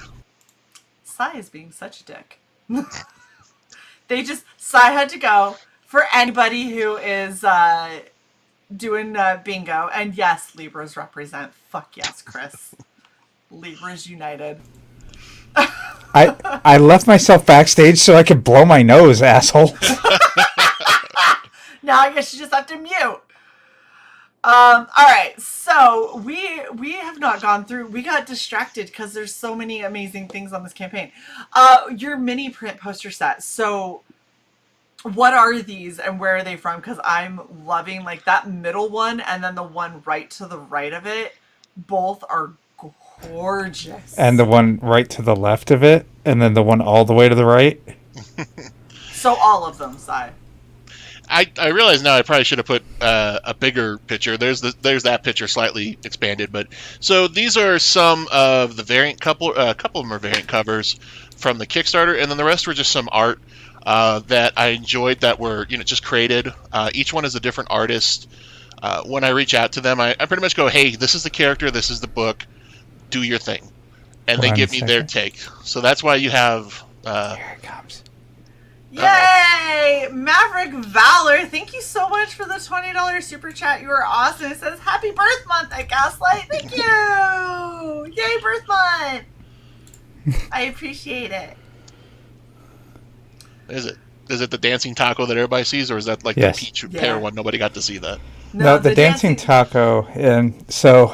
Sai is being such a dick. Sai had to go. For anybody who is doing bingo, and yes, Libras represent. Fuck yes, Chris. Libras united. I left myself backstage so I could blow my nose, asshole. Now I guess you just have to mute. All right, so we have not gone through. We got distracted because there's so many amazing things on this campaign. Your mini print poster set. So, what are these and where are they from? Because I'm loving like that middle one and then the one right to the right of it. Both are gorgeous. And the one right to the left of it, and then the one all the way to the right. So all of them, Sai. I realize now I probably should have put a bigger picture. There's that picture slightly expanded, but so these are some of the variant couple of them are variant covers from the Kickstarter, and then the rest were just some art that I enjoyed that were just created. Each one is a different artist. When I reach out to them, I pretty much go, hey, this is the character, this is the book, do your thing, and they give me their take. So that's why you have. Here it comes. Yay! Maverick Valor, thank you so much for the $20 super chat. You are awesome. It says, happy birth month at Gaslight. Thank you! Yay, birth month! I appreciate it. Is it the dancing taco that everybody sees, or is that like Yes. the peach pear one? Nobody got to see that. No, the dancing taco, and so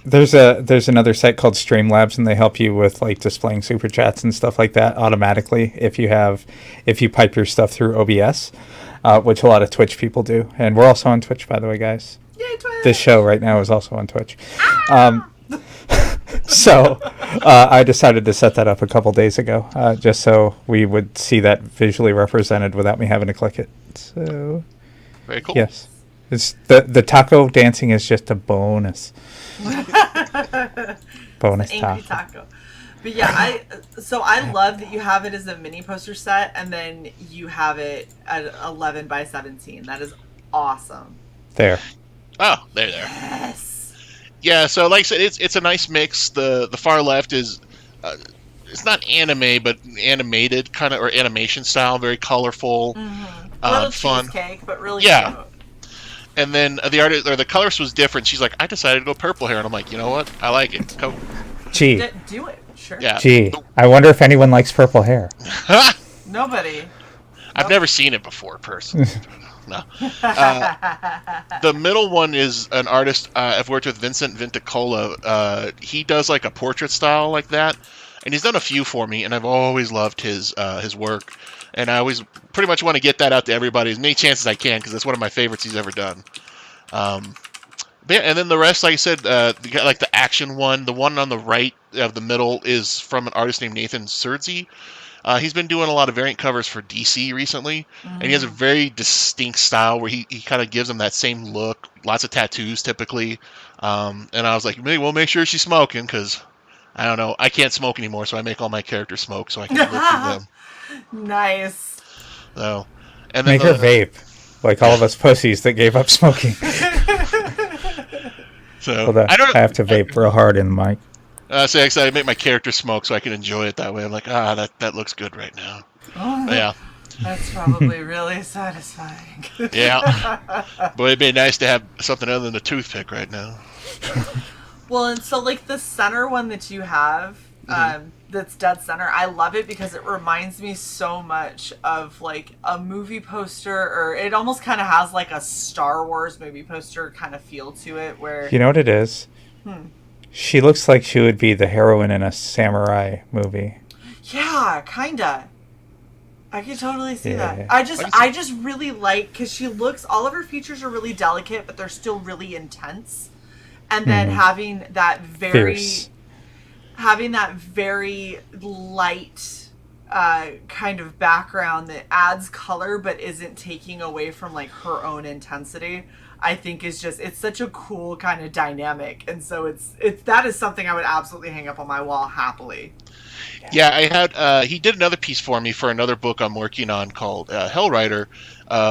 there's another site called Streamlabs, and they help you with like displaying super chats and stuff like that automatically if you pipe your stuff through OBS, which a lot of Twitch people do, and we're also on Twitch, by the way, guys. Yay, Twitch! This show right now is also on Twitch. So I decided to set that up a couple days ago, just so we would see that visually represented without me having to click it. So Very cool. yes, it's the taco dancing is just a bonus. Bonus Angry taco. But yeah, I love that you have it as a mini poster set, and then you have it at 11 by 17. That is awesome. There. Oh, there. Yes. Yeah, so like I said, it's a nice mix. The far left is it's not anime, but animated kind of, or animation style, very colorful, Little fun. Cheesecake, but really Yeah. cute. And then the artist or the colorist was different. She's like, I decided to go purple hair, and I'm like, you know what? I like it. Go. Gee, Do it, sure. Yeah. gee. I wonder if anyone likes purple hair. Nobody. I've never seen it before, personally. No. The middle one is an artist I've worked with, Vincent Venticola. He does like a portrait style like that, and he's done a few for me, and I've always loved his work, and I always pretty much want to get that out to everybody as many chances as I can because that's one of my favorites he's ever done. But yeah, and then the rest, like I said, like the action one, the one on the right of the middle is from an artist named Nathan Surdsey. He's been doing a lot of variant covers for DC recently, and he has a very distinct style where he kind of gives them that same look. Lots of tattoos, typically. And I was like, we'll make sure she's smoking, because I don't know, I can't smoke anymore, so I make all my characters smoke so I can live through them. Nice. So, and then Make her vape, like all of us pussies that gave up smoking. So Hold on. I have to vape real hard in the mic. So I make my character smoke so I can enjoy it that way. I'm like, that looks good right now. Oh, yeah. That's probably really satisfying. Yeah. But it'd be nice to have something other than a toothpick right now. Well, and so like the center one that you have, that's dead center, I love it because it reminds me so much of like a movie poster, or it almost kind of has like a Star Wars movie poster kind of feel to it, where... You know what it is? She looks like she would be the heroine in a samurai movie. Yeah, kinda. I can totally see that. Yeah. I just really like, because she looks, all of her features are really delicate, but they're still really intense. And then having that very light kind of background that adds color but isn't taking away from like her own intensity, I think is just, it's such a cool kind of dynamic. And so that is something I would absolutely hang up on my wall happily. Yeah, I had he did another piece for me for another book I'm working on called Hellrider.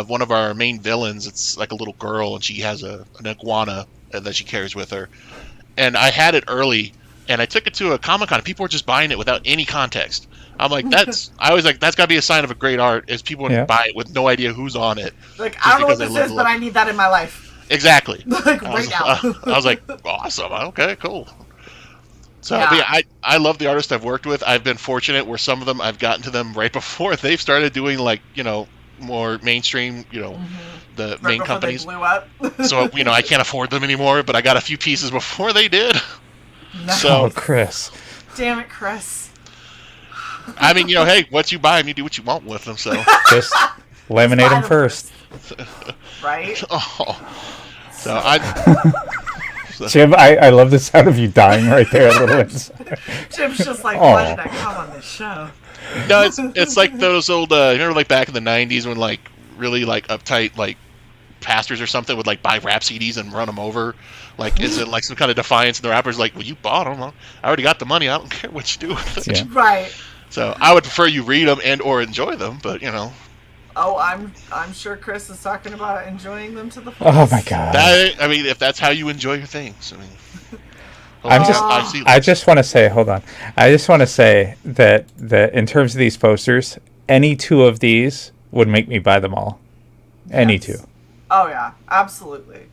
One of our main villains, it's like a little girl, and she has an iguana that she carries with her. And I had it early, and I took it to a Comic-Con, and people were just buying it without any context. I'm like, that's got to be a sign of a great art, is people buy it with no idea who's on it. Like, I don't know what this is, but I need that in my life. Exactly. Like, right now. I was like, awesome. Okay, cool. So, yeah, I love the artists I've worked with. I've been fortunate where some of them, I've gotten to them right before they've started doing, like, more mainstream, the right main companies. They blew up. So, I can't afford them anymore, but I got a few pieces before they did. Nice. So, Chris. Damn it, Chris. I mean, hey, once you buy them, you do what you want with them, so. Just laminate them first. Right? Oh. So, Jim, I love the sound of you dying right there a little inside. Jim's just like, why did I come on this show? No, it's like those old, remember like back in the 90s when like really like uptight like pastors or something would like buy rap CDs and run them over? Like, is it like some kind of defiance? And the rapper's like, well, you bought them. I already got the money. I don't care what you do with it. Yeah. Right. So I would prefer you read them and or enjoy them, but Oh, I'm sure Chris is talking about enjoying them to the fullest. Oh my god. I mean, if that's how you enjoy your things, I mean. I just want to say, hold on. I just want to say that in terms of these posters, any two of these would make me buy them all. Any two. Oh yeah, absolutely.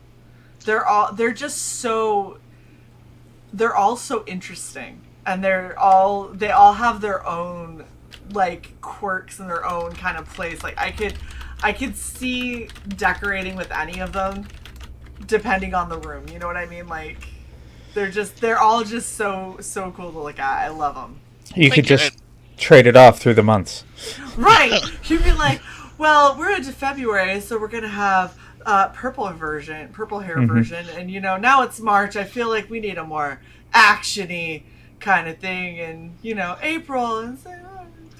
They're all so interesting, and they all have their own like quirks and their own kind of place. Like I could see decorating with any of them depending on the room. You know what I mean? Like they're all just so cool to look at. I love them. You could just trade it off through the months. Right. You'd be like, well, we're into February, so we're going to have purple hair version. And, now it's March. I feel like we need a more action-y kind of thing. And, April, and so,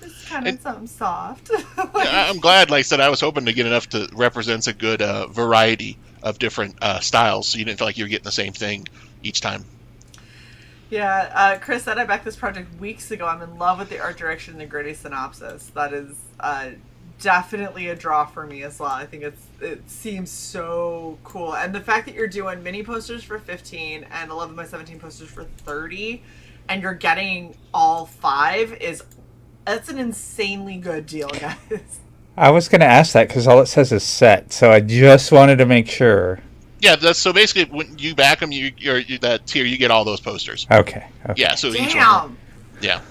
just kind of something soft. I'm glad, like I said, I was hoping to get enough to represent a good variety of different styles, so you didn't feel like you were getting the same thing each time. Yeah, Chris said I backed this project weeks ago. I'm in love with the art direction and the gritty synopsis. That is definitely a draw for me as well. I think it seems so cool. And the fact that you're doing mini posters for 15 and 11 by 17 posters for 30, and you're getting all 5 that's an insanely good deal, guys. I was going to ask that because all it says is set, so I just wanted to make sure. Yeah, so basically when you back them, you're that tier, you get all those posters. Okay. Yeah, so Damn. each one. Yeah.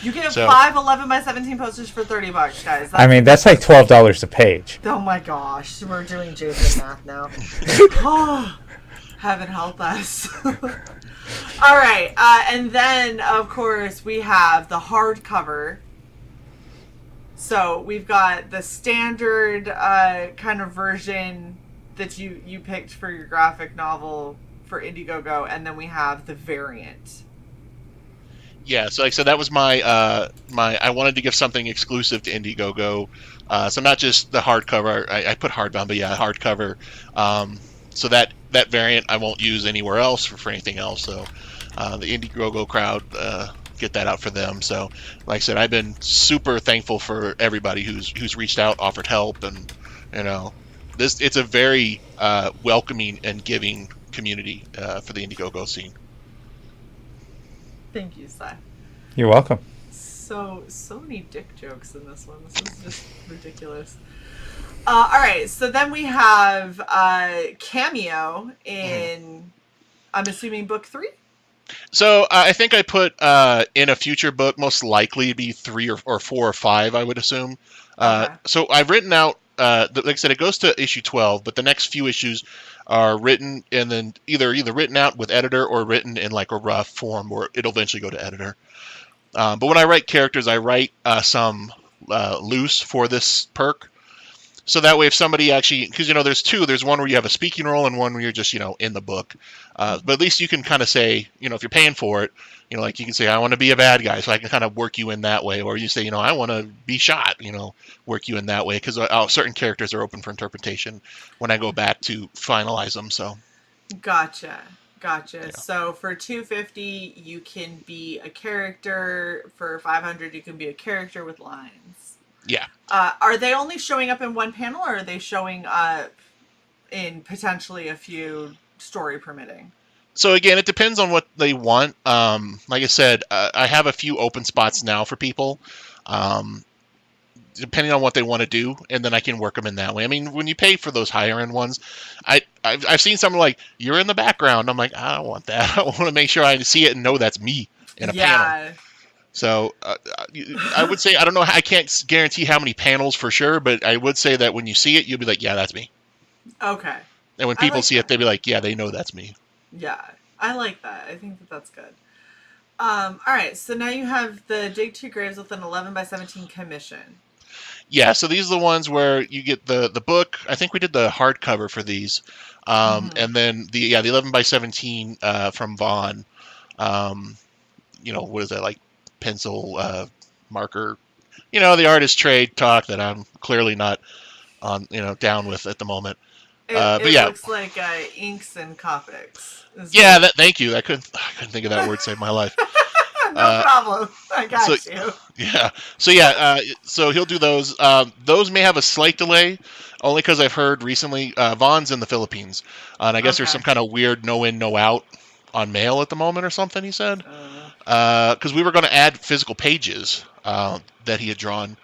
You get 5 11 by 17 posters for $30, guys. That's like $12 a page. Oh my gosh, we're doing Jason math now. Oh, heaven help us. All right, and then of course we have the hardcover. So we've got the standard kind of version that you picked for your graphic novel for Indiegogo, and then we have the variant. Yeah, so like I said, that was my I wanted to give something exclusive to Indiegogo, so not just the hardcover. I put hardbound, but yeah, hardcover. So that variant I won't use anywhere else for anything else. So the Indiegogo crowd, get that out for them. So like I said, I've been super thankful for everybody who's reached out, offered help, and it's a very welcoming and giving community for the Indiegogo scene. Thank you, Si. You're welcome. So many dick jokes in this one. This is just ridiculous. All right, so then we have Cameo in, I'm assuming, book 3? So I think I put in a future book, most likely it'd be 3 or 4 or 5, I would assume. Okay. So I've written out, like I said, it goes to issue 12, but the next few issues are written and then either written out with editor or written in like a rough form, or it'll eventually go to editor. But when I write characters, I write some loose for this perk. So that way, if somebody actually, because there's two, there's one where you have a speaking role and one where you're just in the book. But at least you can kind of say, if you're paying for it, like you can say, I want to be a bad guy, so I can kind of work you in that way. Or you say, I want to be shot, work you in that way, because certain characters are open for interpretation when I go back to finalize them. So. Gotcha. Yeah. So for $250, you can be a character. For $500, you can be a character with lines. Yeah. Are they only showing up in one panel, or are they showing up in potentially a few, story permitting? So again, it depends on what they want. Like I said, I have a few open spots now for people, depending on what they want to do, and then I can work them in that way. I mean, when you pay for those higher end ones, I've seen something like, you're in the background. I'm like, I don't want that. I want to make sure I see it and know that's me in a panel. So I would say, I don't know, I can't guarantee how many panels for sure, but I would say that when you see it, you'll be like, yeah, that's me. Okay. And when people see it, they'll be like, yeah, they know that's me. Yeah, I like that. I think that's good. All right, so now you have the Dig 2 Graves with an 11x17 commission. Yeah, so these are the ones where you get the book. I think we did the hardcover for these. And then the 11x17 from Vaughn. What is that, like pencil, marker? The artist trade talk that I'm clearly not on, down with at the moment. But yeah, looks like inks and Copics. Yeah, thank you. I couldn't think of that word to save my life. No problem. I got you. Yeah. So he'll do those. Those may have a slight delay, only because I've heard recently Vaughn's in the Philippines, and I guess there's some kind of weird no in no out on mail at the moment or something. He said because we were going to add physical pages that he had drawn,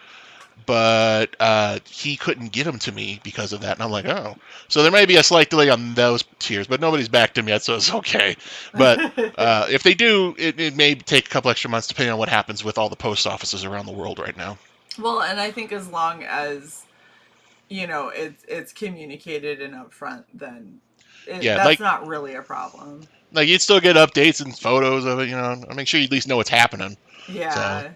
but he couldn't get them to me because of that, and I'm like, oh. So there may be a slight delay on those tiers, but nobody's backed him yet, so it's okay. But if they do, it may take a couple extra months depending on what happens with all the post offices around the world right now. Well, and I think as long as it's communicated and upfront, then that's not really a problem. Like, you'd still get updates and photos of it, I'll make sure you at least know what's happening. Yeah. So.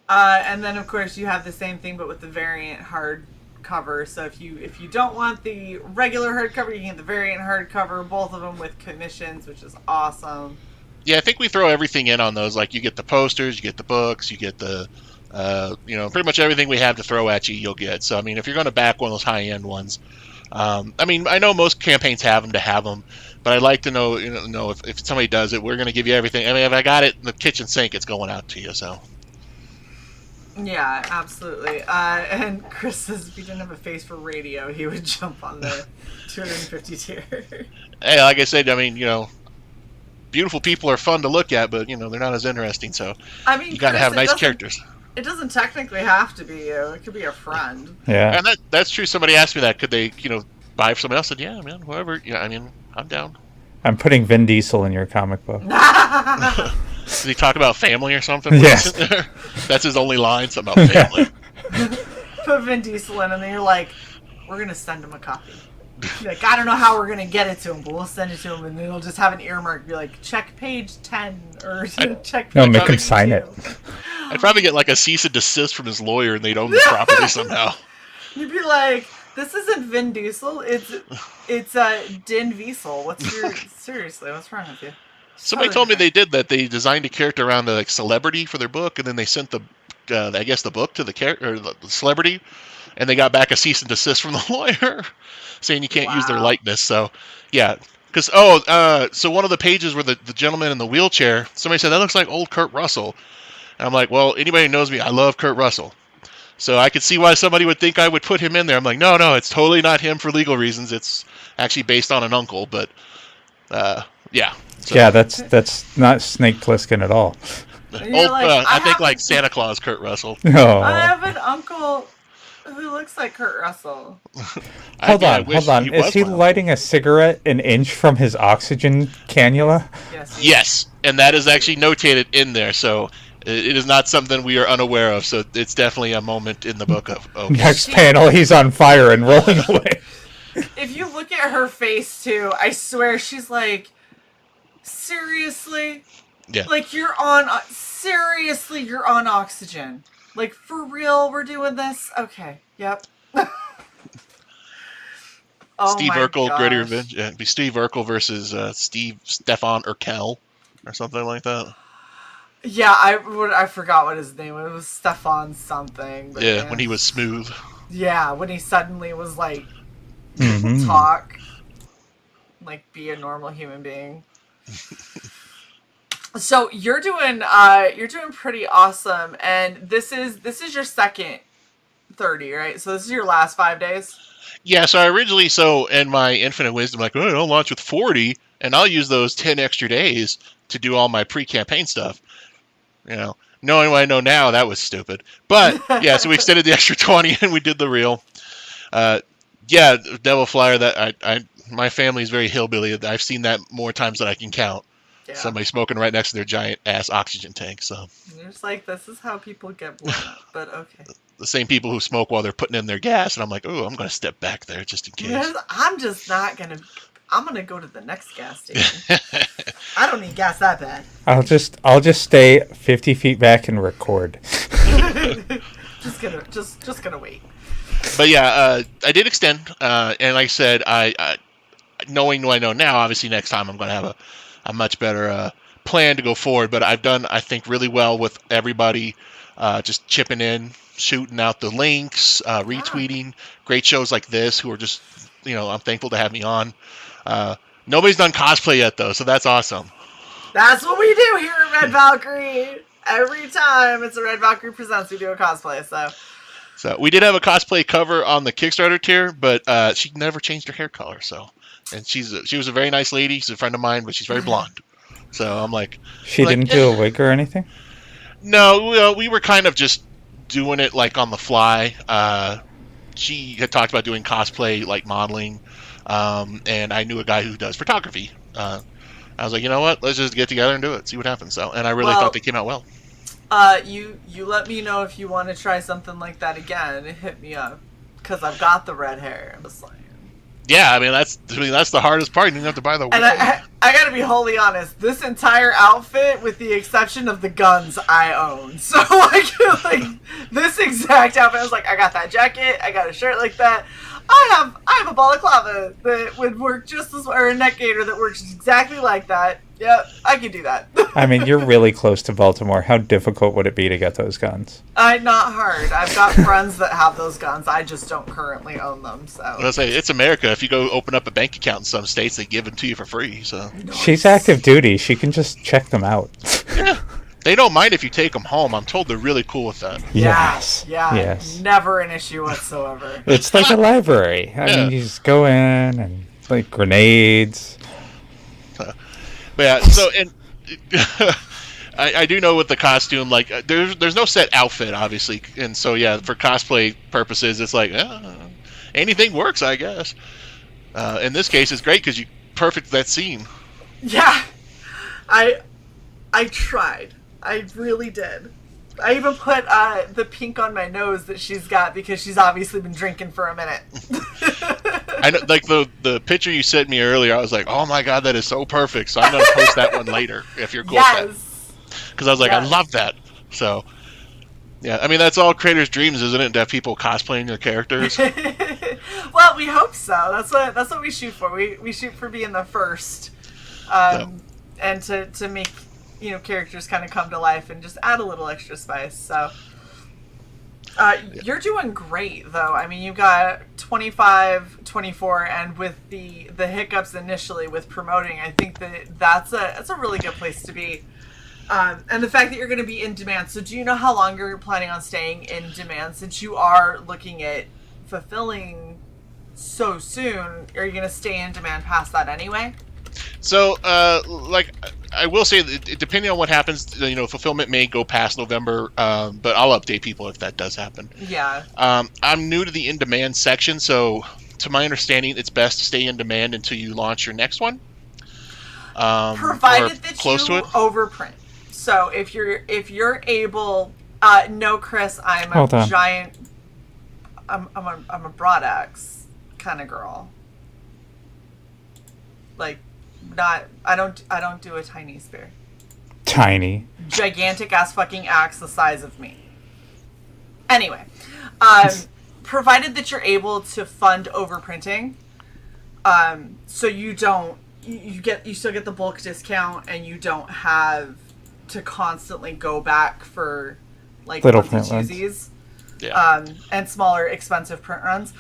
And then of course you have the same thing, but with the variant hardcover. So if you don't want the regular hardcover, you can get the variant hardcover, both of them with commissions, which is awesome. Yeah, I think we throw everything in on those. Like, you get the posters, you get the books, you get the, pretty much everything we have to throw at you, you'll get. So I mean, if you're going to back one of those high end ones, I mean, I know most campaigns have them, but I'd like to know, if somebody does it, we're going to give you everything. I mean, if I got it in the kitchen sink, it's going out to you. So. Yeah, absolutely. And Chris says if he didn't have a face for radio, he would jump on the 250 tier. Hey, like I said, I mean, beautiful people are fun to look at, but they're not as interesting. So I mean, you got to have nice characters. It doesn't technically have to be you. It could be a friend. Yeah, and that's true. Somebody asked me that. Could they, buy for somebody else? I said, yeah, man, whoever. Yeah, I mean, I'm down. I'm putting Vin Diesel in your comic book. Does he talk about family or something? Yes. That's his only line, something about family. Put Vin Diesel in, and then you're like, we're going to send him a copy. You're like, I don't know how we're going to get it to him, but we'll send it to him, and then he'll just have an earmark, be like, check page 10, or check page No, make him sign it. I'd probably get like a cease and desist from his lawyer, and they'd own the property somehow. You'd be like, this isn't Vin Diesel, it's Din Diesel. Seriously, what's wrong with you? Somebody told me they did that. They designed a character around a celebrity for their book, and then they sent the book to the character or the celebrity, and they got back a cease and desist from the lawyer saying you can't use their likeness. So, yeah. Because, so one of the pages where the gentleman in the wheelchair, somebody said, that looks like old Kurt Russell. And I'm like, well, anybody who knows me, I love Kurt Russell. So I could see why somebody would think I would put him in there. I'm like, no, it's totally not him for legal reasons. It's actually based on an uncle, but, yeah. So. Yeah, that's not Snake Plissken at all. I think like Santa Claus Kurt Russell. Oh. I have an uncle who looks like Kurt Russell. Hold on. Is he lighting a cigarette an inch from his oxygen cannula? Yes, and that is actually notated in there, so it is not something we are unaware of, so it's definitely a moment in the book of Next panel, he's on fire and rolling away. If you look at her face, too, I swear she's like, seriously? Yeah. Like, you're on oxygen. Like, for real, we're doing this? Okay, yep. Steve Urkel, Gritty Revenge. Yeah, it'd be Steve Urkel versus Stefan Urkel or something like that. Yeah, I forgot what his name was. It was Stefan something. But yeah, when he was smooth. Yeah, when he suddenly was like, Mm-hmm. talk. Like, be a normal human being. So you're doing pretty awesome, and this is your second 30, right? So this is your last 5 days. Yeah. So I originally, in my infinite wisdom, like, I'll launch with 40, and I'll use those 10 extra days to do all my pre-campaign stuff. Knowing what I know now, that was stupid. But yeah, so we extended the extra 20, and we did the real. Yeah, Devil Flyer. That my family is very hillbilly. I've seen that more times than I can count. Yeah. Somebody smoking right next to their giant ass oxygen tank. So you're just like, this is how people get blown up, but okay. The same people who smoke while they're putting in their gas, and I'm like, I'm going to step back there just in case. I'm going to go to the next gas station. I don't need gas that bad. I'll just stay 50 feet back and record. just gonna wait. But yeah, I did extend, and like I said, I knowing what I know now, obviously next time I'm going to have a much better plan to go forward. But I've done, I think, really well with everybody just chipping in, shooting out the links, retweeting great shows like this who are just, I'm thankful to have me on. Nobody's done cosplay yet, though, so that's awesome. That's what we do here at Red Valkyrie. Every time it's a Red Valkyrie Presents, we do a cosplay, So we did have a cosplay cover on the Kickstarter tier, but she never changed her hair color. And she was a very nice lady. She's a friend of mine, but she's very blonde. So I'm like, she didn't do a wig or anything. No, we were kind of just doing it like on the fly. She had talked about doing cosplay, like modeling, and I knew a guy who does photography. I was like, you know what? Let's just get together and do it. See what happens. So, and I really thought they came out well. You let me know if you want to try something like that again. Hit me up, because I've got the red hair. I'm just like, yeah, I mean that's the hardest part. You didn't have to buy the wig. And I gotta be wholly honest. This entire outfit, with the exception of the guns, I own. So like this exact outfit, I was like, I got that jacket, I got a shirt like that. I have a balaclava that would work just as well, or a neck gaiter that works exactly like that. Yep, I can do that. I mean, you're really close to Baltimore. How difficult would it be to get those guns? Not hard. I've got friends that have those guns. I just don't currently own them. So I was say it's America. If you go open up a bank account in some states, they give them to you for free. So she's active duty. She can just check them out. Yeah. They don't mind if you take them home. I'm told they're really cool with that. Yes. Yeah. Yes. Never an issue whatsoever. It's like a library. I mean, you just go in and like grenades. But yeah, so and I do know with the costume, like there's no set outfit, obviously, and so yeah, for cosplay purposes, it's like anything works, I guess. In this case, it's great because you perfect that scene. Yeah, I tried. I really did. I even put the pink on my nose that she's got because she's obviously been drinking for a minute. I know, like the picture you sent me earlier, I was like, oh my god, that is so perfect. So I'm going to post that one later if you're cool with that. Because I was like, I love that. So, yeah, I mean, that's all creators' dreams, isn't it? To have people cosplaying their characters. Well, we hope so. That's what we shoot for. We shoot for being the first. and to make, characters kind of come to life and just add a little extra spice. So you're doing great, though. I mean, you got 25, 24, and with the hiccups initially with promoting, I think that's a really good place to be. And the fact that you're going to be in demand. So do you know how long you're planning on staying in demand, since you are looking at fulfilling so soon? Are you going to stay in demand past that anyway? So, I will say that depending on what happens, fulfillment may go past November, but I'll update people if that does happen. Yeah. I'm new to the in-demand section, so to my understanding, it's best to stay in demand until you launch your next one. Provided that close you to it. overprint. So if you're able, no, Chris, I'm Hold a on. giant. I'm a broad axe kind of girl. Like, I don't do a tiny spear. Tiny. Gigantic ass fucking axe the size of me. Anyway, provided that you're able to fund overprinting, so you don't you still get the bulk discount, and you don't have to constantly go back for like Little onesie print runs. twosies, Yeah. and smaller expensive print runs.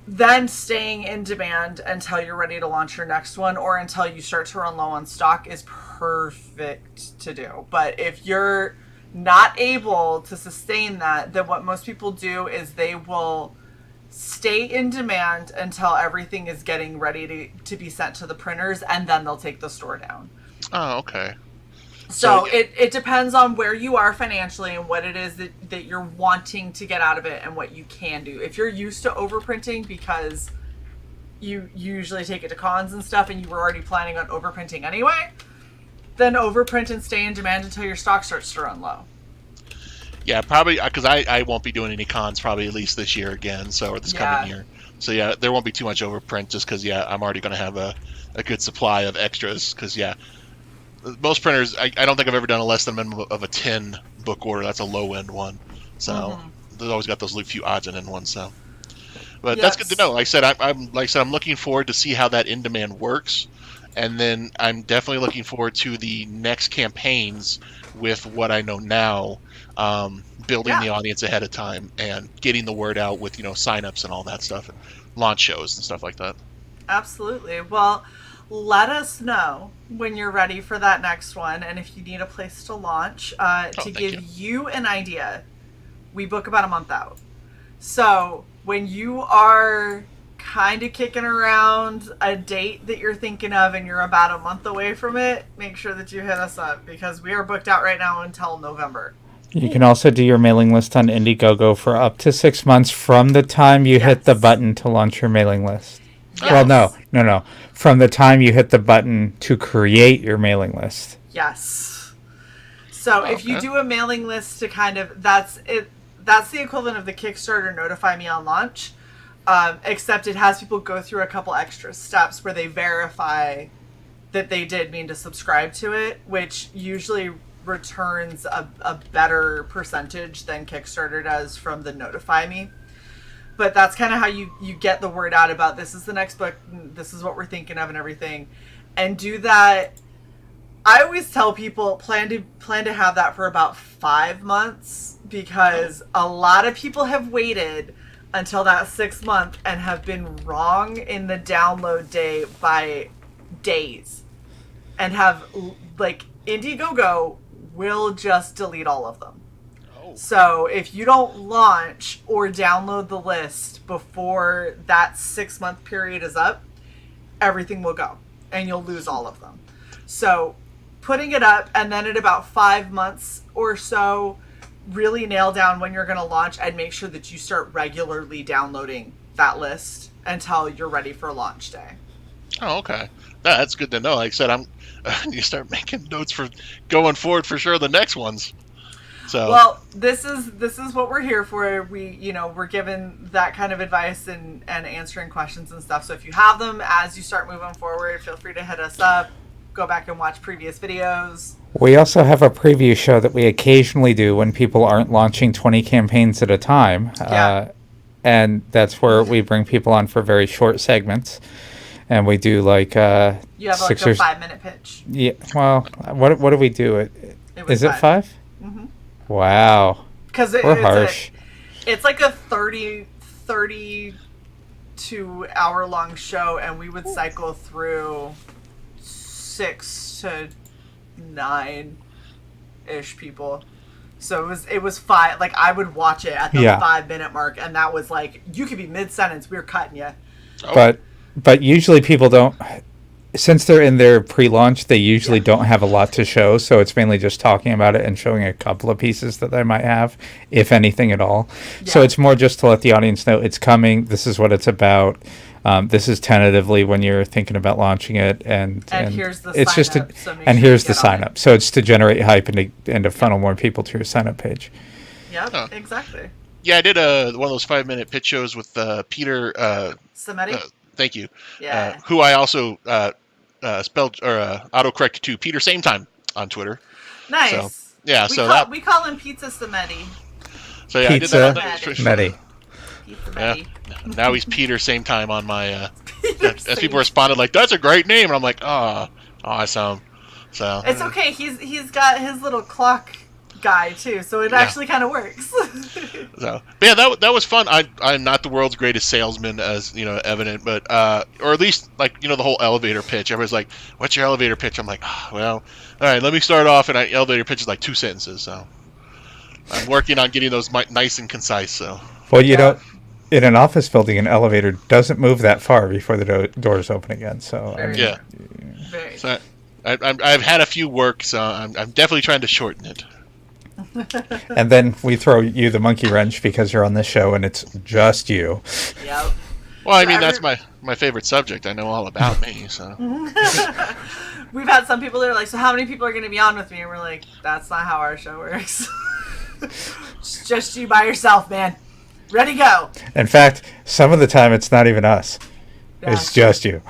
Then staying in demand until you're ready to launch your next one, or until you start to run low on stock, is perfect to do. But if you're not able to sustain that, then what most people do is they will stay in demand until everything is getting ready to be sent to the printers, and then they'll take the store down. Oh, okay. So yeah. it depends on where you are financially and what it is that you're wanting to get out of it and what you can do. If you're used to overprinting because you usually take it to cons and stuff, and you were already planning on overprinting anyway, then overprint and stay in demand until your stock starts to run low. Yeah, probably because I won't be doing any cons probably at least this year again, or this coming year. So yeah, there won't be too much overprint just because I'm already going to have a good supply of extras because most printers, I don't think I've ever done a less than minimum of a 10 book order. That's a low end one. So they've always got those few odds and end ones. So, but that's good to know. Like I said, I'm looking forward to see how that in demand works, and then I'm definitely looking forward to the next campaigns with what I know now, building the audience ahead of time and getting the word out with signups and all that stuff, and launch shows and stuff like that. Absolutely. Well, let us know when you're ready for that next one, and if you need a place to launch. To give you an idea, we book about a month out. So when you are kind of kicking around a date that you're thinking of and you're about a month away from it, make sure that you hit us up, because we are booked out right now until November. You can also do your mailing list on Indiegogo for up to 6 months from the time you hit the button to launch your mailing list. Yes. Well, no. From the time you hit the button to create your mailing list. Yes. So if you do a mailing list to that's the equivalent of the Kickstarter Notify Me on launch, except it has people go through a couple extra steps where they verify that they did mean to subscribe to it, which usually returns a better percentage than Kickstarter does from the Notify Me. But that's kind of how you get the word out about this is the next book, this is what we're thinking of and everything. And do that. I always tell people plan to have that for about 5 months, because a lot of people have waited until that 6 month and have been wrong in the download day by days, and have Indiegogo will just delete all of them. So if you don't launch or download the list before that 6 month period is up, everything will go and you'll lose all of them. So putting it up, and then at about 5 months or so, really nail down when you're going to launch, and make sure that you start regularly downloading that list until you're ready for launch day. Oh, okay. That's good to know. Like I said, you start making notes for going forward for sure the next ones. So. Well, this is what we're here for. We're given that kind of advice and answering questions and stuff. So if you have them as you start moving forward, feel free to hit us up. Go back and watch previous videos. We also have a preview show that we occasionally do when people aren't launching 20 campaigns at a time. And that's where we bring people on for very short segments. and we do like You have like 6 a or 5-minute pitch. yeah. Well, what do we do? It was Is it 5? Mm-hmm. Wow, Because we're harsh. It's like a 32 hour long show, and we would cycle through 6 to 9 ish people. So it was 5. Like, I would watch it at the 5-minute mark, and that was like, you could be mid sentence, we were cutting you. Oh. But usually people don't, since they're in their pre-launch, they usually don't have a lot to show, so it's mainly just talking about it and showing a couple of pieces that they might have, if anything at all. Yeah. So it's more just to let the audience know it's coming, this is what it's about, this is tentatively when you're thinking about launching it, and here's the it's sign just up, so here's the sign up. So it's to generate hype and to funnel more people to your sign up page. Yeah, exactly. Yeah, I did one of those 5-minute pitch shows with Peter Samedi. Thank you. Yeah. Who I also spelled or autocorrected to Peter Same Time on Twitter. Nice. So, yeah, we call him Pizza Samedi. So yeah, Pizza I did that on Medi. Pizza Medi. Yeah. Now he's Peter Same Time on my. As people responded like, "That's a great name," and I'm like, "Oh, awesome." So it's okay. He's got his little clock guy too, so it actually kind of works. So, but yeah, that was fun. I'm not the world's greatest salesman, as evident, but or at least like the whole elevator pitch. Everybody's like, "What's your elevator pitch?" I'm like, well, all right, let me start off. And elevator pitch is like 2 sentences. So I'm working on getting those nice and concise. So well, in an office building, an elevator doesn't move that far before the doors open again. So Very. So I've had a few work, so I'm definitely trying to shorten it. And then we throw you the monkey wrench because you're on this show and it's just you. Yep. Well, I mean, that's my favorite subject. I know all about me, so. We've had some people that are like, so how many people are going to be on with me? And we're like, that's not how our show works. It's just you by yourself, man. Ready, go. In fact, some of the time it's not even us. Yeah. It's just you.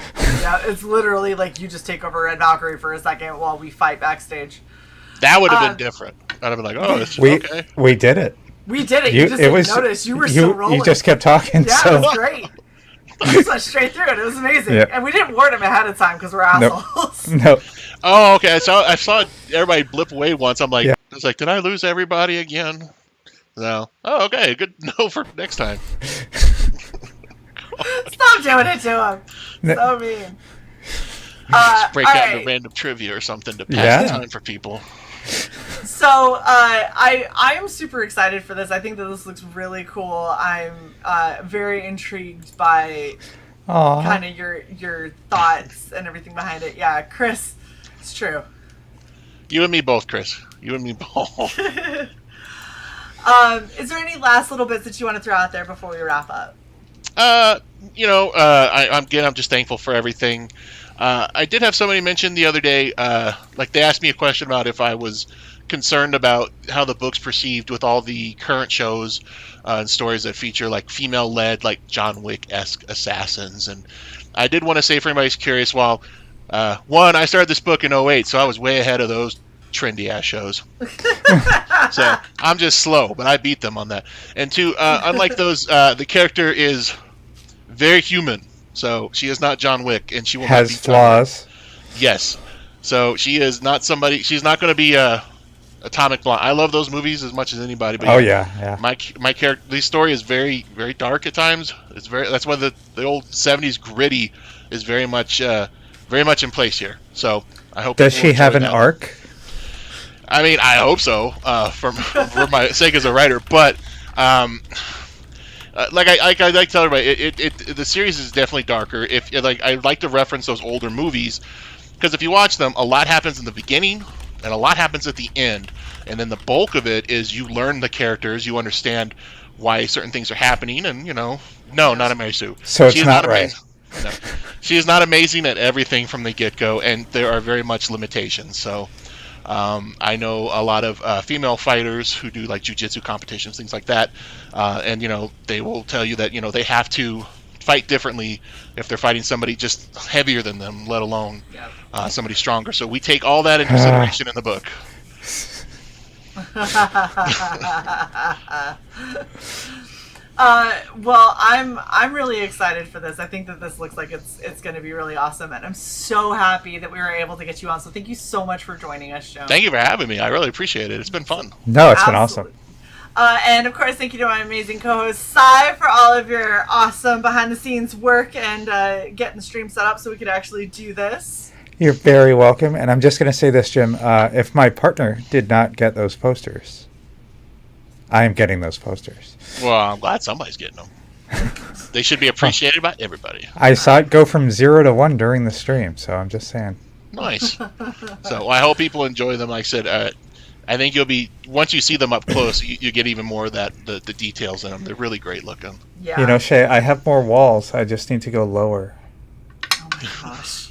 Yeah, it's literally like you just take over Red Valkyrie for a second while we fight backstage. That would have been different. I'd have been like, oh, it's okay. We did it. We did it. You just didn't notice. You were still rolling. You just kept talking. Yeah, it was great. We just went straight through it. It was amazing. Yeah. And we didn't warn him ahead of time because we're assholes. Nope. Oh, okay. I saw everybody blip away once. I'm like, I was like, did I lose everybody again? No. Oh, okay. Good to know for next time. Stop doing it to him. So mean. Just break out into random trivia or something to pass the time for people. So I am super excited for this. I think that this looks really cool. I'm very intrigued by kind of your thoughts and everything behind it. Yeah, Chris, it's true. You and me both, Chris. You and me both. Is there any last little bits that you want to throw out there before we wrap up? I'm just thankful for everything. I did have somebody mention the other day, like they asked me a question about if I was concerned about how the book's perceived with all the current shows and stories that feature like female-led, like John Wick-esque assassins. And I did want to say for anybody who's curious, one, I started this book in 2008, so I was way ahead of those trendy-ass shows. So I'm just slow, but I beat them on that. And two, unlike those, the character is very human. So she is not John Wick, and she will has not be flaws. Yes. So she is not somebody. She's not going to be Atomic Blonde. I love those movies as much as anybody. But yeah. My character. The story is very, very dark at times. It's that's why the old '70s gritty is very much in place here. So I hope. Does she have an arc? I mean, I hope so. For my sake as a writer, but. Like I like to tell everybody, the series is definitely darker. If I like to reference those older movies, because if you watch them, a lot happens in the beginning and a lot happens at the end, and then the bulk of it is you learn the characters, you understand why certain things are happening, and not Mary Sue. So it's not right. No, she is not amazing at everything from the get-go, and there are very much limitations. So. I know a lot of female fighters who do like jiu-jitsu competitions, things like that, and they will tell you that they have to fight differently if they're fighting somebody just heavier than them, let alone somebody stronger. So we take all that into consideration in the book. Well, I'm really excited for this. I think that this looks like it's going to be really awesome, and I'm so happy that we were able to get you on. So thank you so much for joining us, Jim. Thank you for having me. I really appreciate it. It's been fun. No, it's been awesome. And of course, thank you to my amazing co-host CY for all of your awesome behind-the-scenes work and getting the stream set up so we could actually do this. You're very welcome. And I'm just going to say this, Jim. If my partner did not get those posters, I am getting those posters. Well, I'm glad somebody's getting them. They should be appreciated by everybody. I saw it go from 0 to 1 during the stream, so I'm just saying. Nice. So I hope people enjoy them. Like I said, I think you'll be, once you see them up close, you get even more of that the details in them. They're really great looking. Yeah. You know, Shae, I have more walls. I just need to go lower. Oh my gosh.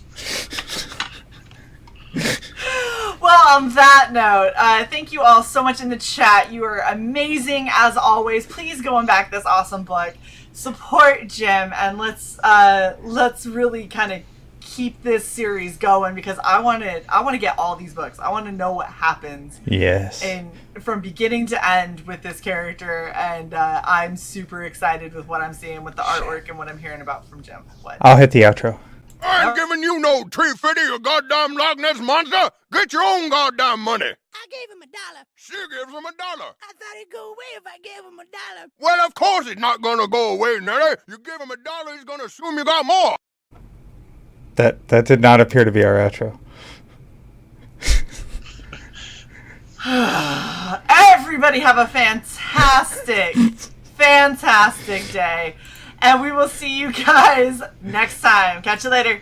Well, on that note, thank you all so much in the chat. You are amazing as always. Please go and back this awesome book. Support Jim, and let's really kind of keep this series going because I want to get all these books. I want to know what happens. Yes. And from beginning to end with this character, and I'm super excited with what I'm seeing with the artwork and what I'm hearing about from Jim. What? I'll hit the outro. I ain't giving you no $3.50, you goddamn Loch Ness monster. Get your own goddamn money. I gave him $1. She gives him $1. I thought he'd go away if I gave him $1. Well, of course he's not gonna go away, Nelly. You give him $1, he's gonna assume you got more. That did not appear to be our outro. Everybody have a fantastic day. And we will see you guys next time. Catch you later.